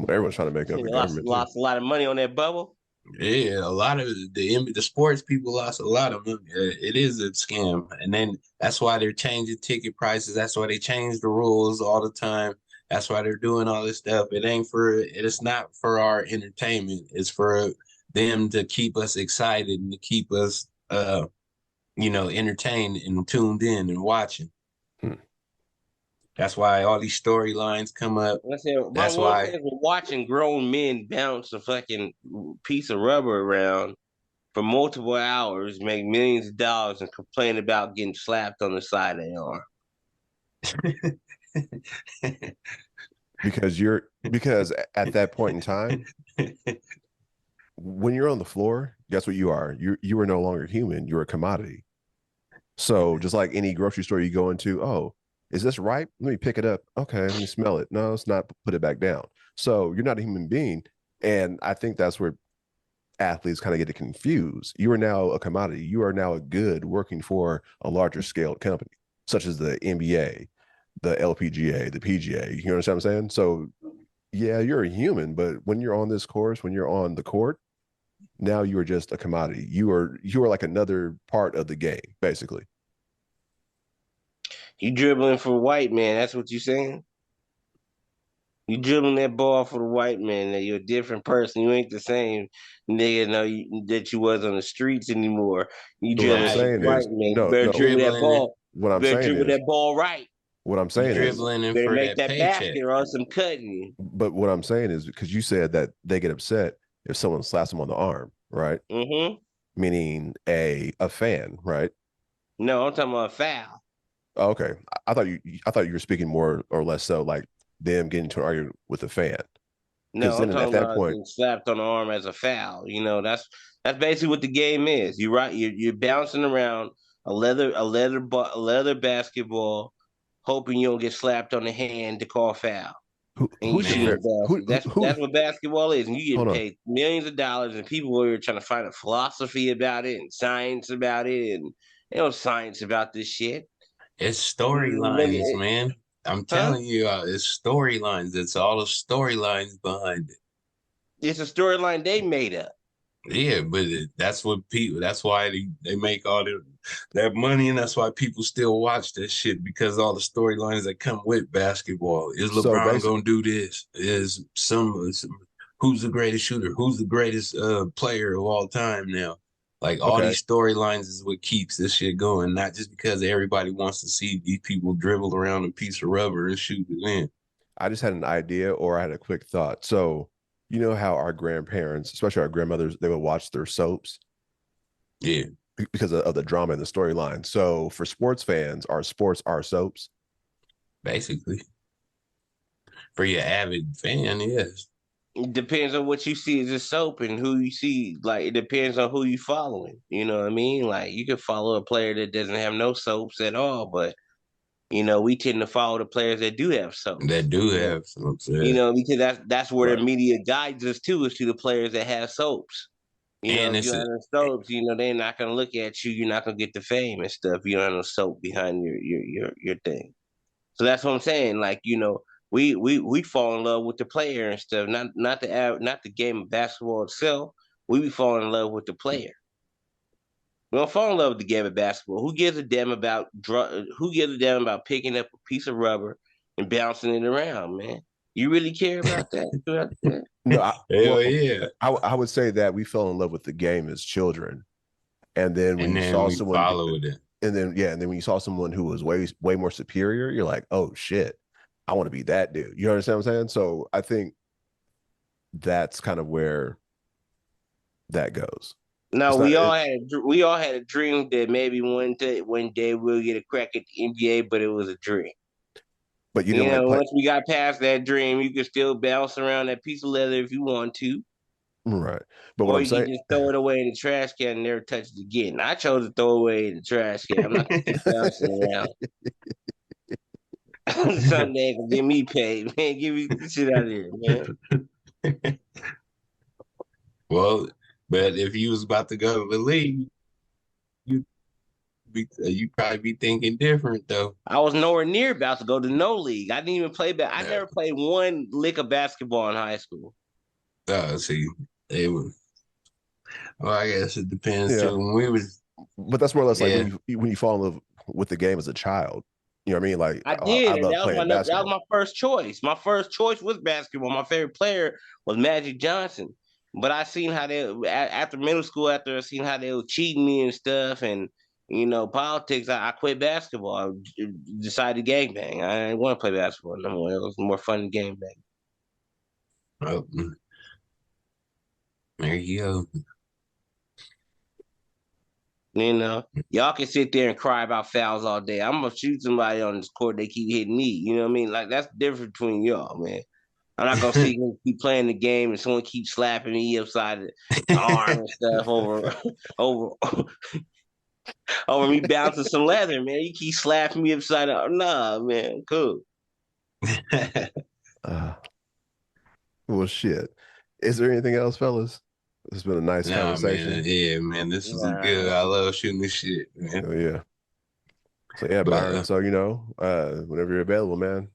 everyone's trying to make up the government. Lost a lot of money on that bubble. Yeah, a lot of the sports people lost a lot of money. It is a scam, and then that's why they're changing ticket prices. That's why they change the rules all the time. That's why they're doing all this stuff. It's not for our entertainment. It's for them to keep us excited and to keep us, entertained and tuned in and watching. That's why all these storylines come up. That's why we're watching grown men bounce a fucking piece of rubber around for multiple hours, make millions of dollars, and complain about getting slapped on the side of the arm. because at that point in time, when you're on the floor, guess what you are? You are no longer human. You're a commodity. So just like any grocery store you go into, oh, is this ripe? Let me pick it up. Okay, let me smell it. No, it's not. Put it back down. So you're not a human being. And I think that's where athletes kind of get it confused. You are now a commodity. You are now a good working for a larger scaled company, such as the NBA, the LPGA, the PGA. You understand what I'm saying? So yeah, you're a human, but when you're on this course, when you're on the court, now you are just a commodity. You are like another part of the game, basically. You dribbling for white man, that's what you saying? You dribbling that ball for the white man, that you're a different person. You ain't the same nigga that you was on the streets anymore. You dribbling for the white man. You better dribble that ball. What I'm saying is that ball right. What I'm saying is dribbling for make that basket or else I'm cutting you. But what I'm saying is because you said that they get upset if someone slaps them on the arm, right? Mm-hmm. Meaning a fan, right? No, I'm talking about a foul. Oh, okay, I thought you were speaking more or less so like them getting into an argument with a fan. No, I'm talking about being slapped on the arm as a foul. You know, that's basically what the game is. You're bouncing around a leather basketball, hoping you don't get slapped on the hand to call foul. That's what basketball is. And you get paid millions of dollars, and people are trying to find a philosophy about it and science about it, and they don't science about this shit. It's storylines, man. I'm telling you, it's storylines. It's all the storylines behind it. It's a storyline they made up. Yeah, but that's what people. That's why they make all that money, and that's why people still watch that shit because all the storylines that come with basketball. Is LeBron gonna do this? Is some who's the greatest shooter? Who's the greatest player of all time now? Like all these storylines is what keeps this shit going, not just because everybody wants to see these people dribble around a piece of rubber and shoot it in. I just had an idea or I had a quick thought. So you know how our grandparents, especially our grandmothers, they would watch their soaps? Yeah. Because of the drama and the storyline. So for sports fans, our sports are soaps? Basically. For your avid fan, yes. It depends on what you see as a soap and who you see. Like, it depends on who you following. You know what I mean? Like, you can follow a player that doesn't have no soaps at all, but you know, we tend to follow the players that do have soaps. That do have soaps. Yeah. You know, because that's where the media guides us to, is to the players that have soaps. You know, if you have no soaps, you know, they're not gonna look at you. You're not gonna get the fame and stuff. You don't have no soap behind your thing. So that's what I'm saying. Like, you know, we fall in love with the player and stuff, not the game of basketball itself. We be falling in love with the player. We don't fall in love with the game of basketball. Who gives a damn about picking up a piece of rubber and bouncing it around, man? You really care about that? No, I would say that we fell in love with the game as children, and then when you saw someone followed it, and then when you saw someone who was way more superior, you're like, oh shit, I want to be that dude. You understand what I'm saying? So I think that's kind of where that goes. No, we all had a dream that maybe one day we'll get a crack at the NBA, but it was a dream. But you know, once we got past that dream, you can still bounce around that piece of leather if you want to. Right. But what I'm saying, you can just throw it away in the trash can and never touch it again. I chose to throw it away in the trash can. I'm not gonna keep bouncing around. Someday can get me paid, man. Give me the shit out of here, man. Well, but if you was about to go to the league, you probably be thinking different though. I was nowhere near about to go to no league. I didn't even play I never played one lick of basketball in high school. See, it was. Well, I guess it depends too. When we was, but that's more or less like when you fall in love with the game as a child. You know what I mean? Like I did. I love playing basketball. That was my first choice. My first choice was basketball. My favorite player was Magic Johnson. But I seen how they after middle school, after I seen how they were cheating me and stuff, and politics. I quit basketball. I decided to gangbang. I didn't want to play basketball no more. It was more fun than gangbang. Oh, there you go. Y'all can sit there and cry about fouls all day. I'm gonna shoot somebody on this court. They keep hitting me. You know what I mean? Like that's the difference between y'all, man. I'm not gonna see him keep playing the game and someone keep slapping me upside the arm and stuff over me bouncing some leather, man. You keep slapping me upside the nah, man. Cool. Well, shit. Is there anything else, fellas? It's been a nice conversation. Man. Yeah, man. This is good. I love shooting this shit, man. Oh, yeah. So yeah, Byron. So whenever you're available, man,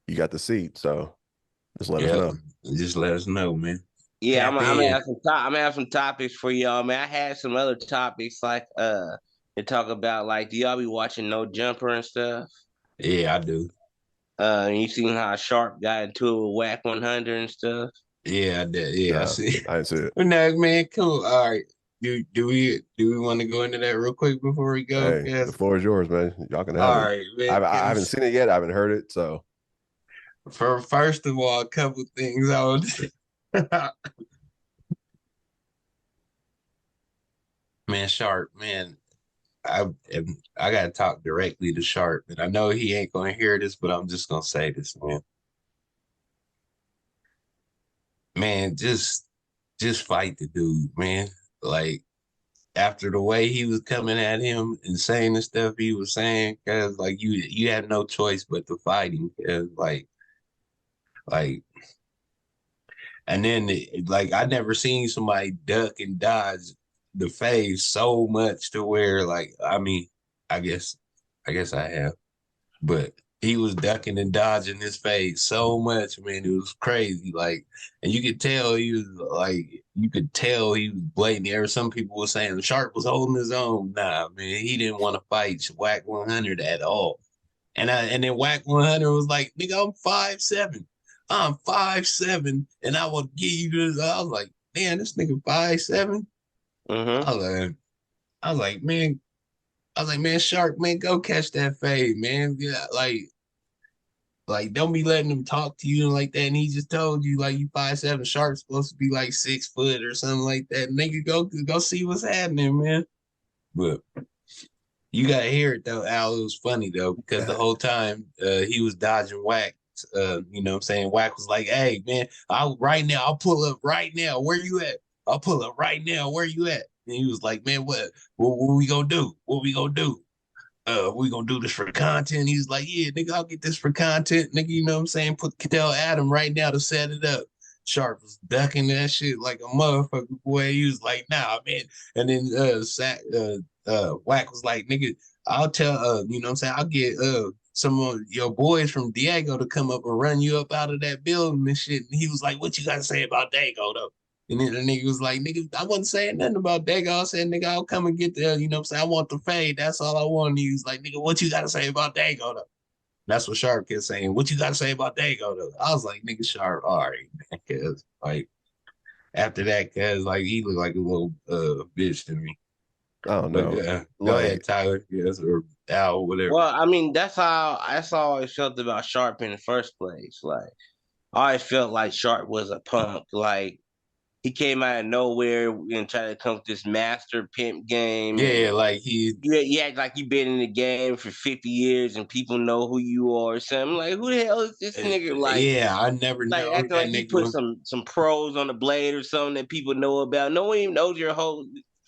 you got the seat. So just let us know. Just let us know, man. Yeah, I'm gonna have some topics for y'all, man. I had some other topics like to talk about. Like, do y'all be watching No Jumper and stuff? Yeah, I do. You seen how Sharp got into it with Whack 100 and stuff? Yeah, I did. Yeah, I see. I didn't see it. No, man, cool. All right. Do we want to go into that real quick before we go? Hey, the floor is yours, man. Y'all can have it. All right, man. I haven't seen it yet. I haven't heard it. So, first of all, a couple things I would. Man, Sharp, man. I gotta talk directly to Sharp, and I know he ain't gonna hear this, but I'm just gonna say this, man. Man, just fight the dude, man. Like after the way he was coming at him and saying the stuff he was saying, cause like you had no choice but to fight him, cause like, and then like I never seen somebody duck and dodge the phase so much to where like I mean I guess I have, but he was ducking and dodging his phase so much, man. It was crazy. Like, and you could tell he was blatant. There some people were saying Sharp was holding his own. Nah, man, he didn't want to fight Whack 100 at all. And then Whack 100 was like, nigga, I'm 5'7". I'm 5'7", and I will give you this. I was like, man, this nigga 5'7". Mm-hmm. I was like, man, Shark, man, go catch that fade, man. Yeah, like don't be letting him talk to you like that. And he just told you like you 5'7", Shark's supposed to be like 6 foot or something like that. Nigga, go see what's happening, man. But you gotta hear it though, Al. It was funny though, because the whole time he was dodging Whack. You know what I'm saying? Whack was like, hey man, I'll pull up right now. Where you at? I'll pull up right now. Where you at? And he was like, man, what we gonna do? What we gonna do? We gonna do this for content. He was like, yeah, nigga, I'll get this for content. Nigga, you know what I'm saying? Tell Adam right now to set it up. Sharp was ducking that shit like a motherfucker, boy. He was like, nah, man. And then Whack was like, nigga, I'll tell you know what I'm saying? I'll get some of your boys from Diego to come up and run you up out of that building and shit. And he was like, what you gotta say about Dago though? And then the nigga was like, nigga, I wasn't saying nothing about Dago. I said, nigga, I'll come and get the, you know what I'm saying? I want the fade. That's all I want. And he was like, nigga, what you got to say about Dago, though? That's what Sharp kept saying. What you got to say about Dago, though? I was like, nigga, Sharp, all right, man. Because, like, after that, because, like, he looked like a little bitch to me. I don't know. Go ahead, Tyler. Yes, or Al, or whatever. Well, I mean, that's how I always felt about Sharp in the first place. Like, I always felt like Sharp was a punk. Like, he came out of nowhere and tried to come with this master pimp game. Yeah, like he act like you been in the game for 50 years and people know who you are or something. Like, who the hell is this nigga? Like, yeah, I never know. Like, acting like you put some pros on the blade or something that people know about. No one even knows your hoes.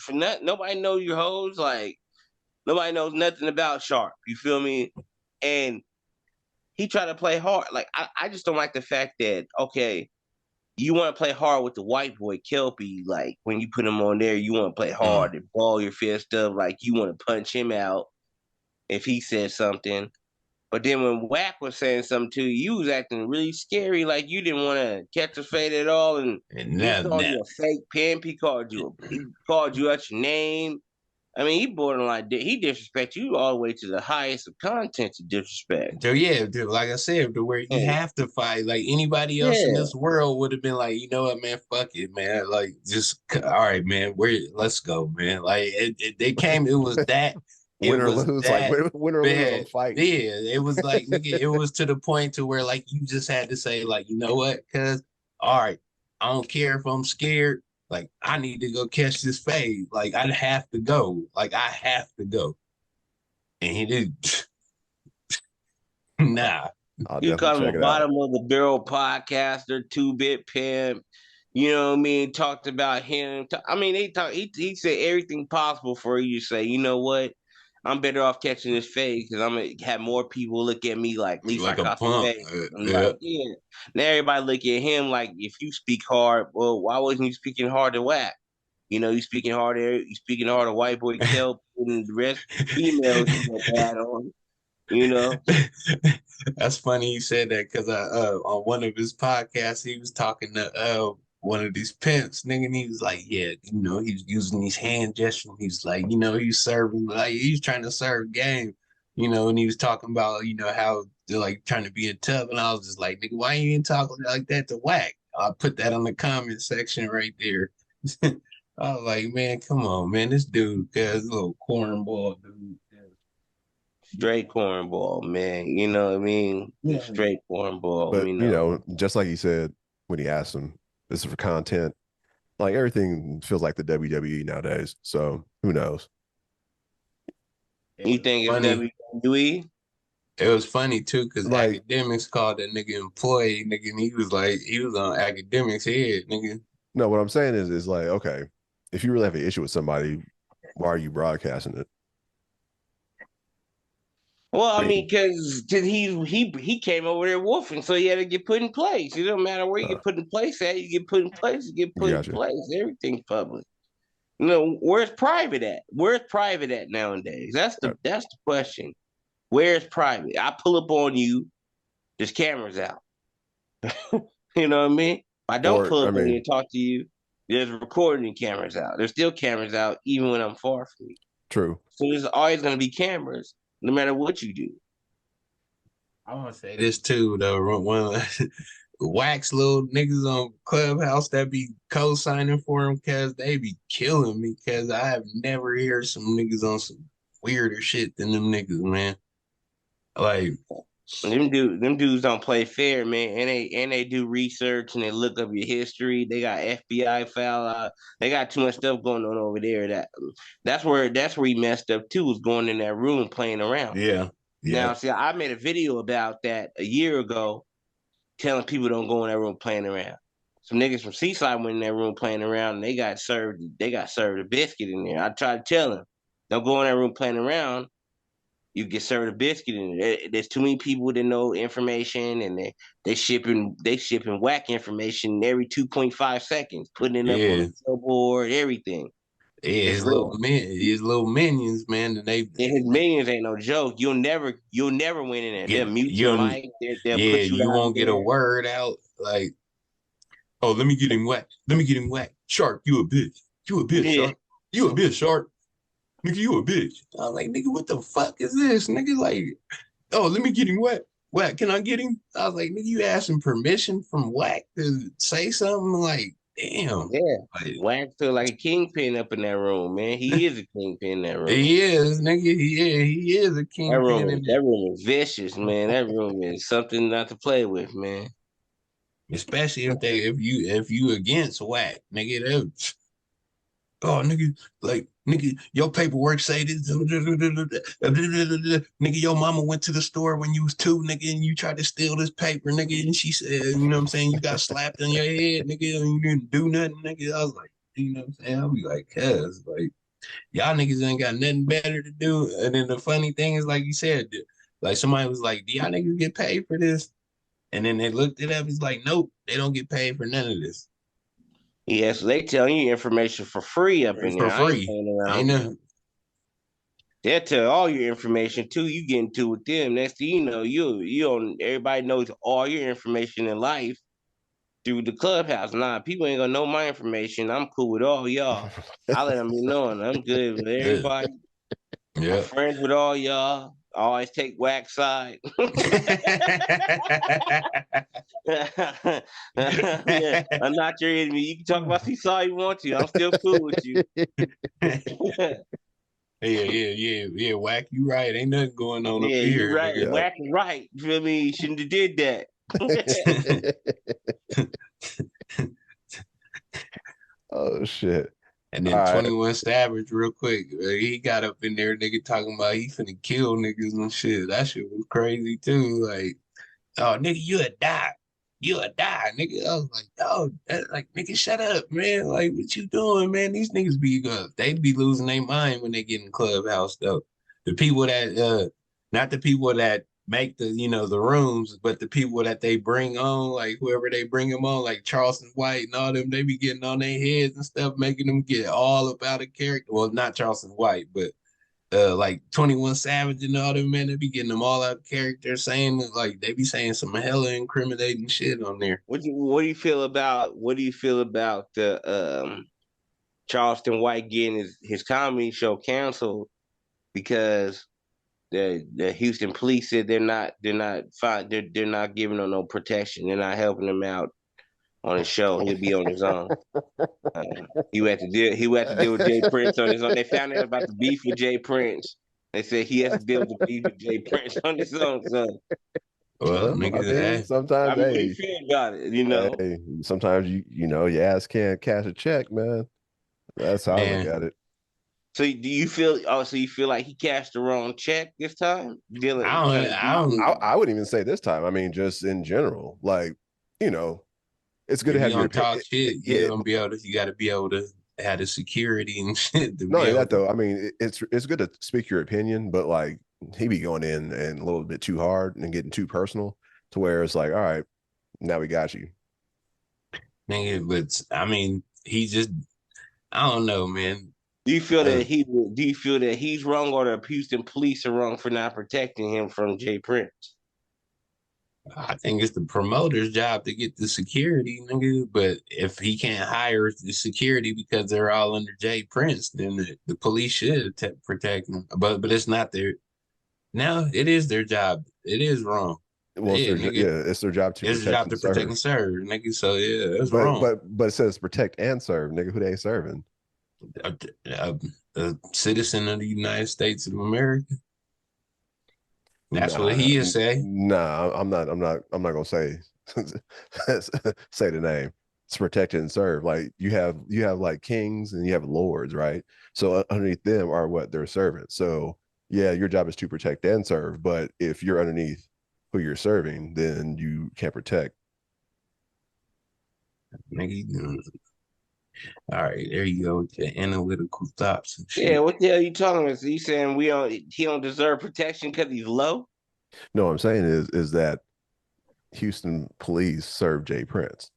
Nobody knows your hoes. Like, nobody knows nothing about Sharp. You feel me? And he tried to play hard. Like, I just don't like the fact that, okay, you want to play hard with the white boy Kelpie. Like when you put him on there, you want to play hard and ball your fist up. Like you want to punch him out if he said something. But then when Wack was saying something to you, you was acting really scary, like you didn't want to catch a fade at all. And he called you a fake pimp. He called you out your name. I mean, he borderline. He disrespect you all the way to the highest of content of disrespect. So yeah, dude, like I said, to where you have to fight. Like anybody else in this world would have been like, you know what, man, fuck it, man. Like just all right, man. Let's go, man. Like they came. It was that. Win or lose, like win or lose on fight. Yeah, it was like nigga, it was to the point to where like you just had to say like, you know what? Cause all right, I don't care if I'm scared. Like I need to go catch this fade. Like I have to go. Like I have to go. And he did. Nah. You call him a bottom of the barrel podcaster, 2-bit pimp. You know what I mean? Talked about him. I mean, he said everything possible for you to say, you know what? I'm better off catching this fade because I'm gonna have more people look at me like, at least like I caught the fade. Like, yeah. Now everybody look at him like, if you speak hard, well, why wasn't you speaking hard to Wack? You know, you speaking hard to white boy Kelp and the rest females bad on. You know, that's funny you said that because on one of his podcasts he was talking to one of these pimps, nigga, and he was like, yeah, you know, he's using these hand gestures. He's like, you know, he's serving, like he's trying to serve game, you know, and he was talking about, you know, how they're like trying to be a tough, and I was just like, nigga, why you ain't talking like that to Wack? I put that on the comment section right there. I was like, man, come on, man, this dude, cause little cornball dude. Straight cornball, man. You know what I mean? Yeah. Straight cornball. But, you know, just like he said when he asked him, this is for content. Like everything feels like the WWE nowadays. So who knows? You think it's WWE? It was funny too, because like, Academics called that nigga employee, nigga, and he was on Academics' head, nigga. No, what I'm saying is like, okay, if you really have an issue with somebody, why are you broadcasting it? Well, I mean, because he came over there wolfing, so he had to get put in place. It don't matter where you get put in place at. You get put in place. You get put in place. Everything's public. You know, where's private at? Where's private at nowadays? That's the question. Where's private? I pull up on you. There's cameras out. You know what I mean? I don't pull up on you and talk to you. There's recording cameras out. There's still cameras out even when I'm far from you. True. So there's always going to be cameras. No matter what you do. I want to say this too, though. One Wax little niggas on Clubhouse that be co-signing for him because they be killing me because I have never heard some niggas on some weirder shit than them niggas, man. Like them dudes don't play fair, man. And they do research and they look up your history. They got FBI file. They got too much stuff going on over there. That's where he messed up too. Was going in that room playing around. Yeah. Now, see, I made a video about that a year ago, telling people don't go in that room playing around. Some niggas from Seaside went in that room playing around, and they got served a biscuit in there. I tried to tell them, don't go in that room playing around. You get served a biscuit in there. There's too many people that know information, and they shipping whack information every 2.5 seconds, putting it up on the billboard, everything. Yeah, his little minions, man. And his minions ain't no joke. You'll never win in there. They'll mute your mic. They'll put you won't get a word out. Like, oh, let me get him whacked. Shark, you a bitch. Shark. You a bitch, Shark. Nigga, you a bitch. I was like, nigga, what the fuck is this? Nigga, like, oh, let me get him whack. Whack, can I get him? I was like, nigga, you asking permission from Whack to say something? Like, damn. Yeah. Like, Whack feel like a kingpin up in that room, man. He is a kingpin in that room. He is, nigga. He is a kingpin. That room is vicious, man. That room is something not to play with, man. Especially if you against Whack, nigga. Oh, nigga, like, nigga, your paperwork say this. Nigga, your mama went to the store when you was 2, nigga, and you tried to steal this paper, nigga, and she said, you know what I'm saying, you got slapped on your head, nigga, and you didn't do nothing, nigga. I was like, you know what I'm saying? I'll be like, cuz, like, y'all niggas ain't got nothing better to do. And then the funny thing is, like you said, like somebody was like, do y'all niggas get paid for this? And then they looked it up. It's like, nope, they don't get paid for none of this. Yeah, so they telling you information for free up in For there. I ain't free. playing around. Ain't nothing. They'll tell all your information too. You get into with them. Next thing you know, you on everybody knows all your information in life through the clubhouse. Nah, people ain't gonna know my information. I'm cool with all y'all. I let them be knowing I'm good with everybody. Yeah. I'm friends with all y'all. I always take wax side. Yeah, I'm not your enemy. You can talk about Seesaw you want to. I'm still cool with you. Yeah. Whack, you right. Ain't nothing going on up Yeah, here. you're right. Nigga. Whack is right. You feel me? You shouldn't have did that. Oh shit. And then 21 Savage, real quick, he got up in there, nigga, talking about he finna kill niggas and shit. That shit was crazy too. Like, oh, nigga, you a die. You a die, nigga. I was like, oh, like, nigga, shut up, man. Like, what you doing, man? These niggas they be losing their mind when they get in clubhouse, though. The people that, not the people that make the, the rooms, but the people that they bring on, like whoever they bring them on, like Charleston White and all them, they be getting on their heads and stuff, making them get all about a character. Well, not Charleston White, but like 21 Savage and all them, man, they be getting them all out of character, saying like they be saying some hella incriminating shit on there. What do you feel about the Charleston White getting his comedy show canceled because the Houston police said they're not fine, they're not giving him no protection, they're not helping him out on his show. He'll be on his own. He had to deal with Jay Prince on his own. They found out about the beef with Jay Prince. They said he has to deal with the beef with Jay Prince on his own. So, well, nigga, sometimes, what do you feel about it? Hey, sometimes your ass can't cash a check, man. That's how I look at it. So do you feel? Oh, so you feel like he cashed the wrong check this time? I wouldn't even say this time. I mean, just in general, like it's good to have your talk shit. You got to be able to have the security and shit. Not only that, though. I mean, it's good to speak your opinion, but like he be going in and a little bit too hard and getting too personal to where it's like, all right, now we got you. Nigga, but I mean, I don't know, man. Do you feel that he's wrong, or the Houston police are wrong for not protecting him from Jay Prince? I think it's the promoter's job to get the security, nigga. But if he can't hire the security because they're all under Jay Prince, then the police should protect them. But it's not their. No, it is their job. It is wrong. Well, it's their job to protect and serve, nigga. So yeah, that's wrong. But it says protect and serve, nigga. Who they serving? A citizen of the United States of America. That's what he is saying. Nah, I'm not gonna say say the name. It's protect and serve. Like you have like kings and you have lords, right? So underneath them are what they're servants. So yeah, your job is to protect and serve. But if you're underneath who you're serving, then you can't protect. All right, there you go with your analytical thoughts and shit. Yeah, what the hell are you talking about? So you saying he don't deserve protection because he's low? No, what I'm saying is that Houston police serve Jay Prince.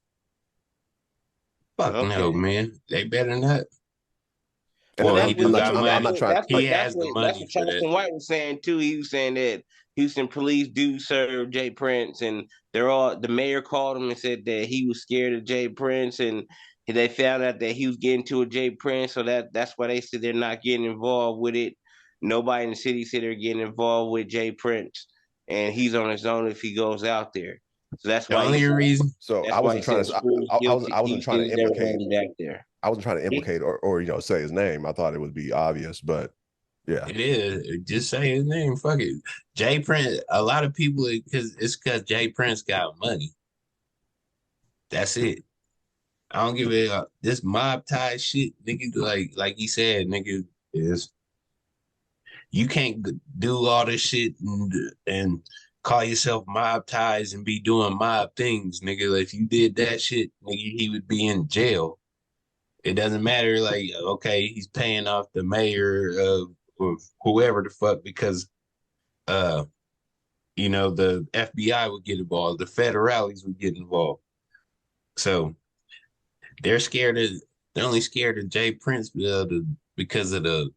Fuck no, man. They better not. Well, he has the money. That's what Charleston White was saying too. He was saying that Houston police do serve Jay Prince, and the mayor called him and said that he was scared of Jay Prince, and they found out that he was getting to a Jay Prince, so that's why they said they're not getting involved with it. Nobody in the city said they're getting involved with Jay Prince, and he's on his own if he goes out there. So that's why. The only reason. So I wasn't trying to implicate back there. I wasn't trying to implicate or say his name. I thought it would be obvious, but yeah, it is. Just say his name. Fuck it, Jay Prince. A lot of people because Jay Prince got money. That's it. I don't give a this mob tie shit, nigga. Like he said, nigga, is you can't do all this shit and call yourself mob ties and be doing mob things, nigga. If you did that shit, nigga, he would be in jail. It doesn't matter. Like, okay, he's paying off the mayor or whoever the fuck because the FBI would get involved, the federales would get involved. So they're only scared of Jay Prince because of the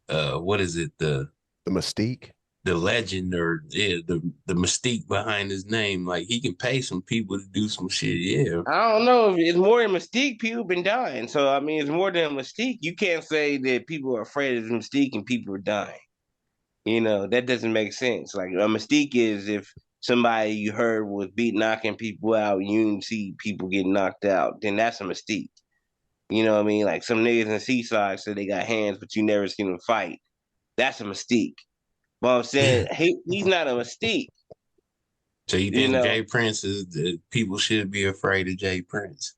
what is it, the mystique, the legend, or the mystique behind his name. Like, he can pay some people to do some shit. Yeah, I don't know if it's more than mystique. People been dying, so I mean, it's more than mystique. You can't say that people are afraid of mystique and people are dying. That doesn't make sense. Like, a mystique is if somebody you heard was knocking people out, and you see people getting knocked out, then that's a mystique. You know what I mean? Like, some niggas in Seaside say they got hands, but you never seen them fight. That's a mystique. But I'm saying he's not a mystique. So you think Jay Prince people should be afraid of Jay Prince?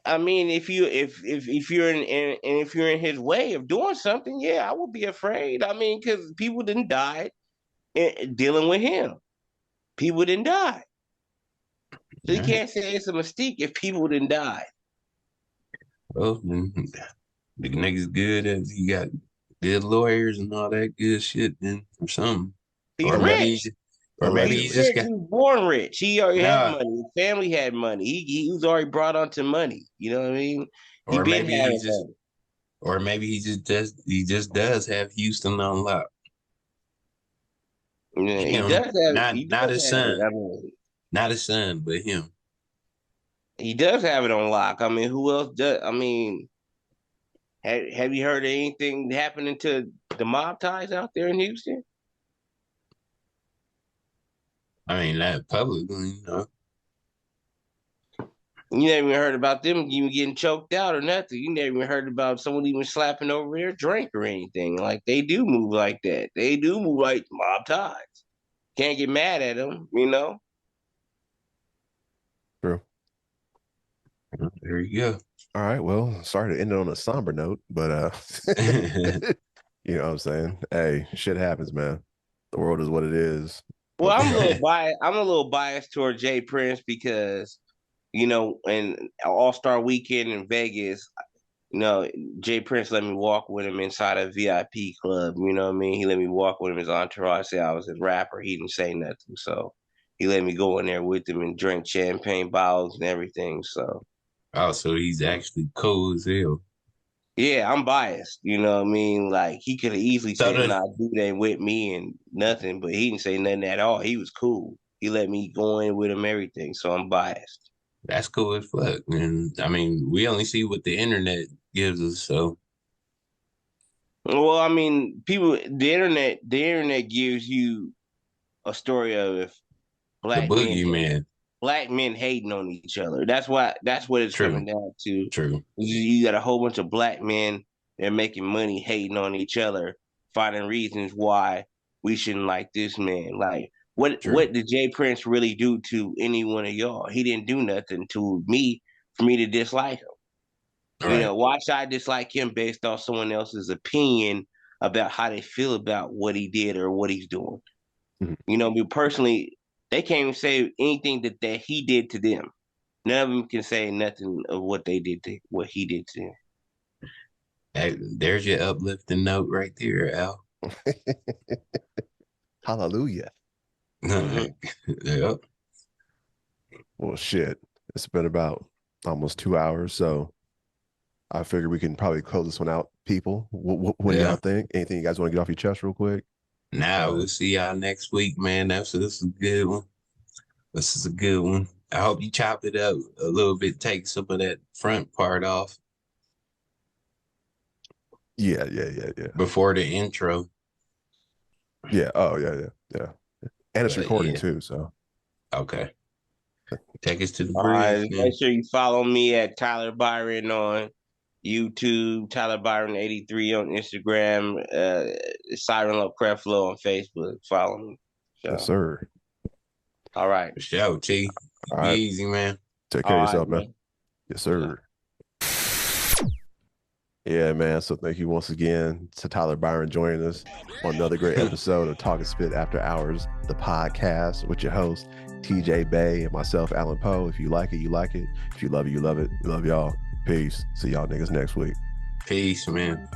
I mean, if you're in his way of doing something, yeah, I would be afraid. I mean, because people didn't die dealing with him. People didn't die. So you can't say it's a mystique if people didn't die. Well, the nigga's good as he got good lawyers and all that good shit, then, or something. He's rich. Maybe he just got. He was born rich. He already had money. His family had money. He was already brought onto money. You know what I mean? Or maybe he just does have Houston on lock. Yeah, he does have. Not his son. Not his son, but him. He does have it on lock. I mean, who else does? I mean, have you heard of anything happening to the mob ties out there in Houston? I mean, not publicly, no. You never even heard about them even getting choked out or nothing. You never even heard about someone even slapping over their drink or anything. Like, they do move like that. They do move like mob ties. Can't get mad at them, True. There you go. All right. Well, sorry to end it on a somber note, but you know what I'm saying? Hey, shit happens, man. The world is what it is. Well, I'm a little biased toward Jay Prince because, in All-Star Weekend in Vegas, Jay Prince let me walk with him inside a VIP club. You know what I mean? He let me walk with him. His entourage said I was his rapper. He didn't say nothing, so he let me go in there with him and drink champagne bottles and everything. So. Oh, so he's actually cool as hell. Yeah, I'm biased. You know what I mean? Like, he could have easily said, "Nah, dude ain't with me," and nothing, but he didn't say nothing at all. He was cool. He let me go in with him, everything. So I'm biased. That's cool as fuck. And I mean, we only see what the internet gives us. So, well, I mean, the internet gives you a story of if black men hating on each other. That's what it's coming down to. True. You got a whole bunch of black men that are making money hating on each other, finding reasons why we shouldn't like this man. Like, what did Jay Prince really do to any one of y'all? He didn't do nothing to me for me to dislike him. Right. Why should I dislike him based off someone else's opinion about how they feel about what he did or what he's doing? Mm-hmm. Me personally, they can't even say anything that he did to them. None of them can say nothing of what they did to what he did to them. Hey, there's your uplifting note right there, Al. Hallelujah. Yep. Well, shit. It's been about almost 2 hours, so I figure we can probably close this one out, people. What do y'all think? Anything you guys want to get off your chest real quick? Now we'll see y'all next week, man. This is a good one. This is a good one. I hope you chop it up a little bit, take some of that front part off. Yeah. Before the intro. Yeah. Oh, yeah. And it's recording too, so. Okay. Take us to the bridge. All right, make sure you follow me at Tyler Byron on YouTube, Tyler Byron 83 on Instagram, Siren Love Creflo on Facebook. Follow me. So. Yes, sir. All right. Show T. Be easy, man. Take care of yourself, man. Yes, sir. Yeah, man. So thank you once again to Tyler Byron joining us on another great episode of Talkin Spit After Hours, the podcast with your host, TJ Bay, and myself, Alan Poe. If you like it, you like it. If you love it, you love it. We love y'all. Peace. See y'all niggas next week. Peace, man.